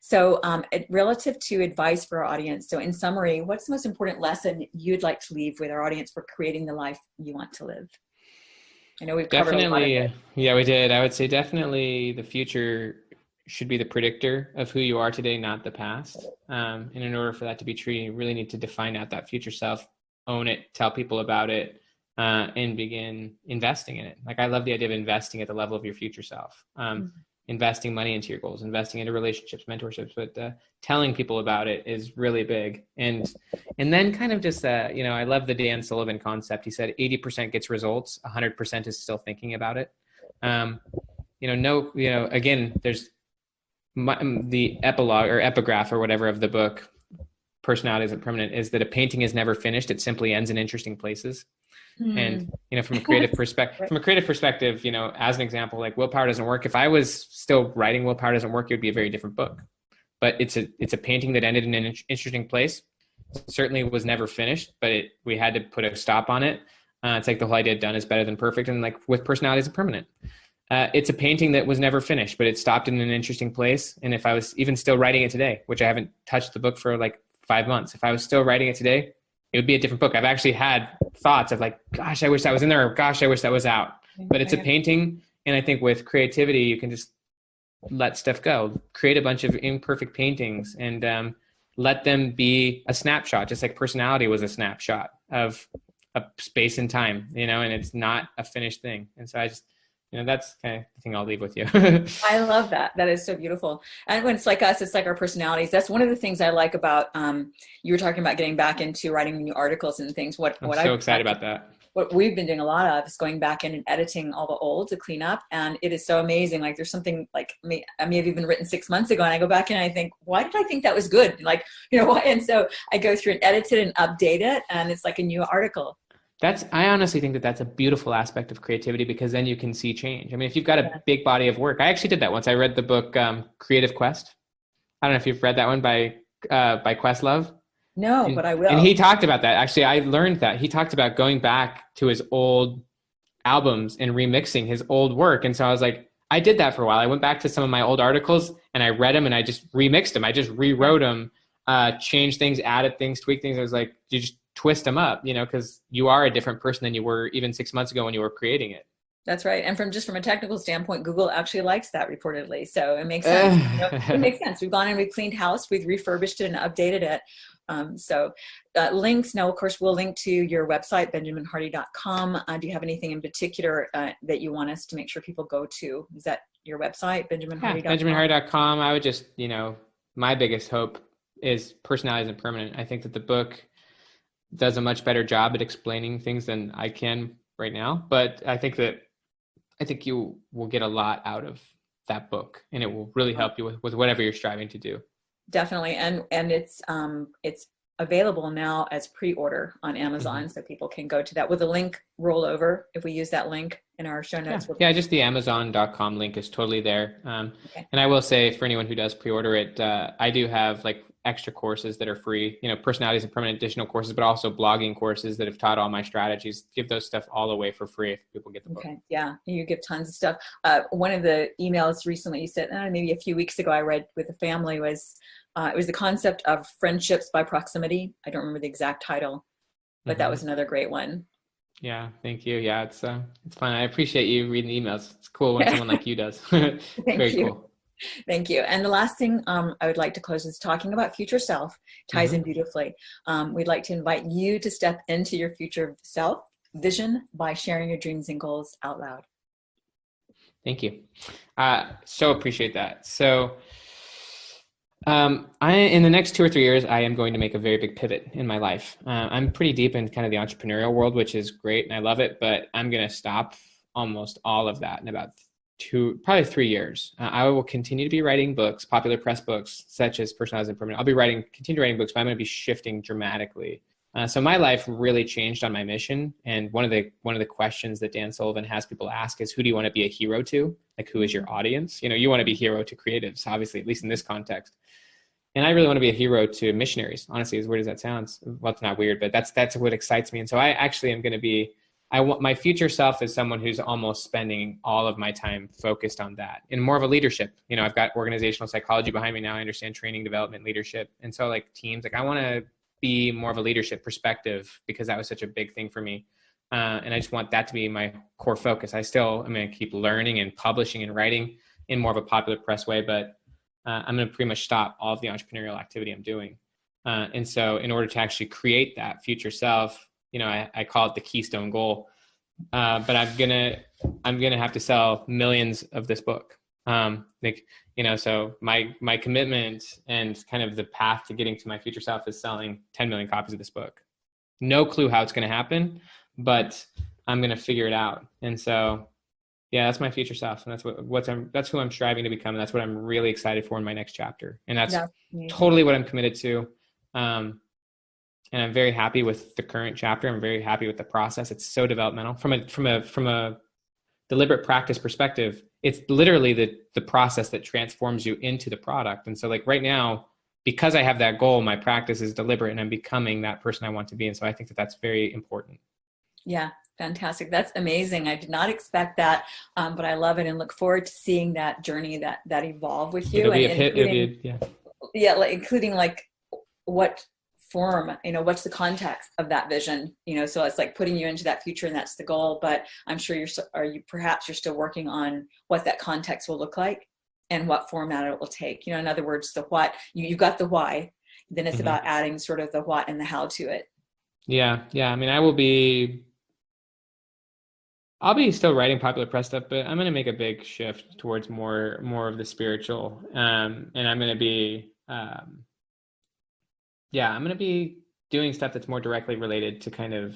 So relative to advice for our audience. So in summary, what's the most important lesson you'd like to leave with our audience for creating the life you want to live? I know we've covered a lot of it. Yeah, we did. I would say definitely the future should be the predictor of who you are today, not the past. And in order for that to be true, you really need to define out that future self, own it, tell people about it, and begin investing in it. Like I love the idea of investing at the level of your future self, investing money into your goals, investing into relationships, mentorships, but telling people about it is really big. And then kind of just, I love the Dan Sullivan concept. He said 80% gets results, 100% is still thinking about it. Again, there's the epilogue or epigraph or whatever of the book, Personality Isn't Permanent, is that a painting is never finished. It simply ends in interesting places. And, from a creative perspective, as an example, like Willpower Doesn't Work. If I was still writing Willpower Doesn't Work, it would be a very different book, but it's a painting that ended in an interesting place. Certainly was never finished, but we had to put a stop on it. It's like the whole idea, done is better than perfect. And like with Personality Isn't Permanent, it's a painting that was never finished, but it stopped in an interesting place. And if I was even still writing it today, which I haven't touched the book for like 5 months, if I was still writing it today, it would be a different book. I've actually had thoughts of like, gosh, I wish that was in there, or gosh, I wish that was out. But it's a painting. And I think with creativity, you can just let stuff go, create a bunch of imperfect paintings, and let them be a snapshot, just like personality was a snapshot of a space and time, and it's not a finished thing. And so I just, that's kind of the thing I'll leave with you. I love that. That is so beautiful. And when it's like us, it's like our personalities. That's one of the things I like about, you were talking about getting back into wwriting new articles and things. I'm so excited about that. What we've been doing a lot of is going back in and editing all the old to clean up. And it is so amazing. Like there's something like I may have even written 6 months ago, and I go back and I think, why did I think that was good? Like, why? And so I go through and edit it and update it. And it's like a new article. I honestly think that that's a beautiful aspect of creativity, because then you can see change. I mean, if you've got a big body of work, I actually did that once. I read the book, Creative Quest. I don't know if you've read that one by Questlove. No, but I will. And he talked about that. Actually, I learned that. He talked about going back to his old albums and remixing his old work. And so I was like, I did that for a while. I went back to some of my old articles and I read them and I just remixed them. I just rewrote them, changed things, added things, tweaked things. I was like, you just twist them up, because you are a different person than you were even 6 months ago when you were creating it. That's right. And from a technical standpoint, Google actually likes that reportedly. So it makes sense. It makes sense. We've gone and we've cleaned house, we've refurbished it and updated it. Links. Now, of course, we'll link to your website, benjaminhardy.com. Do you have anything in particular that you want us to make sure people go to? Is that your website, benjaminhardy.com? Yeah, benjaminhardy.com. I would just, my biggest hope is Personality Isn't Permanent. I think that the book does a much better job at explaining things than I can right now. But I think you will get a lot out of that book, and it will really help you with whatever you're striving to do. Definitely. And it's available now as pre-order on Amazon. So people can go to that with a link rollover. If we use that link in our show notes. Yeah, just the Amazon.com link is totally there. Okay. And I will say for anyone who does pre-order it, I do have like extra courses that are free, personalities and permanent additional courses, but also blogging courses that have taught all my strategies. Give those stuff all away for free if people get the book. Okay. Yeah. You give tons of stuff. One of the emails recently you said, maybe a few weeks ago, I read with a family was, it was the concept of friendships by proximity. I don't remember the exact title, but that was another great one. Yeah. Thank you. Yeah. It's fun. I appreciate you reading the emails. It's cool when someone like you does. Very cool. Thank you. And the last thing I would like to close is talking about future self. Ties in beautifully. We'd like to invite you to step into your future self vision by sharing your dreams and goals out loud. Thank you. So appreciate that. So in the next 2 or 3 years, I am going to make a very big pivot in my life. I'm pretty deep in kind of the entrepreneurial world, which is great and I love it, but I'm going to stop almost all of that in about probably 3 years. I will continue to be writing books, popular press books, such as Personalized and Permanent. I'll be continue writing books, but I'm going to be shifting dramatically. So my life really changed on my mission. And one of the questions that Dan Sullivan has people ask is, who do you want to be a hero to? Like, who is your audience? You want to be a hero to creatives, obviously, at least in this context. And I really want to be a hero to missionaries, honestly, as weird as that sounds. Well, it's not weird, but that's what excites me. And so I actually am going to be, I want my future self is someone who's almost spending all of my time focused on that in more of a leadership. I've got organizational psychology behind me now. I understand training, development, leadership. And so like teams, like I want to be more of a leadership perspective because that was such a big thing for me. And I just want that to be my core focus. I'm going to keep learning and publishing and writing in more of a popular press way, but I'm going to pretty much stop all of the entrepreneurial activity I'm doing. And so in order to actually create that future self, I call it the keystone goal. But I'm gonna have to sell millions of this book. So my commitment and kind of the path to getting to my future self is selling 10 million copies of this book. No clue how it's going to happen, but I'm going to figure it out. And so, yeah, that's my future self. And that's who I'm striving to become. And that's what I'm really excited for in my next chapter. And that's totally what I'm committed to. And I'm very happy with the current chapter. I'm very happy with the process. It's so developmental from a deliberate practice perspective. It's literally the process that transforms you into the product. And so like right now, because I have that goal, my practice is deliberate and I'm becoming that person I want to be. And so I think that that's very important. Yeah. Fantastic. That's amazing. I did not expect that, but I love it and look forward to seeing that journey that evolve with you. Including like what form, what's the context of that vision, so it's like putting you into that future and that's the goal, but I'm sure you're still working on what that context will look like and what format it will take. In other words, the what, you've got the why, then it's about adding sort of the what and the how to it. Yeah. I mean, I'll be still writing popular press stuff, but I'm going to make a big shift towards more of the spiritual. And I'm going to be, I'm going to be doing stuff that's more directly related to kind of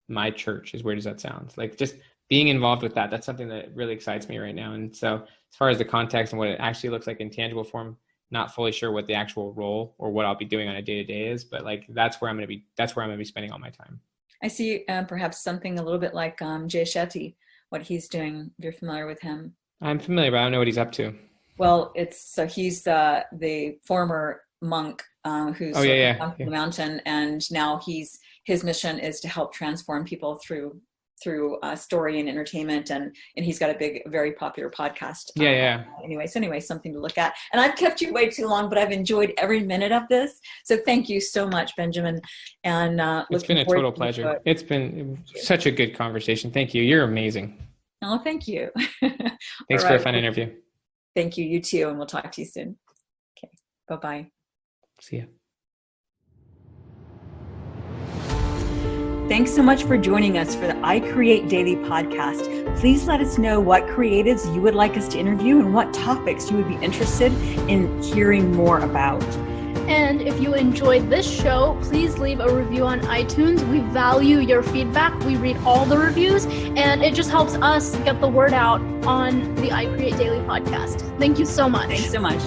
my church, as weird as that sounds. Like just being involved with that, that's something that really excites me right now. And so as far as the context and what it actually looks like in tangible form, not fully sure what the actual role or what I'll be doing on a day-to-day is, but like that's where I'm going to be spending all my time. I see perhaps something a little bit like Jay Shetty, what he's doing. If you're familiar with him. I'm familiar, but I don't know what he's up to. Well, he's the former monk who's come from the mountain, and now his mission is to help transform people through story and entertainment, and he's got a very popular podcast. Anyway, something to look at. And I've kept you way too long, but I've enjoyed every minute of this. So thank you so much, Benjamin. And it's been a total pleasure. It's been such a good conversation. Thank you. You're amazing. Oh, thank you. Thanks for a fun interview. Thank you. You too. And we'll talk to you soon. Okay. Bye-bye. See ya. Thanks so much for joining us for the I Create Daily podcast. Please let us know what creatives you would like us to interview and what topics you would be interested in hearing more about. And if you enjoyed this show, please leave a review on iTunes. We value your feedback. We read all the reviews, and it just helps us get the word out on the I Create Daily podcast. Thank you so much. Thanks so much.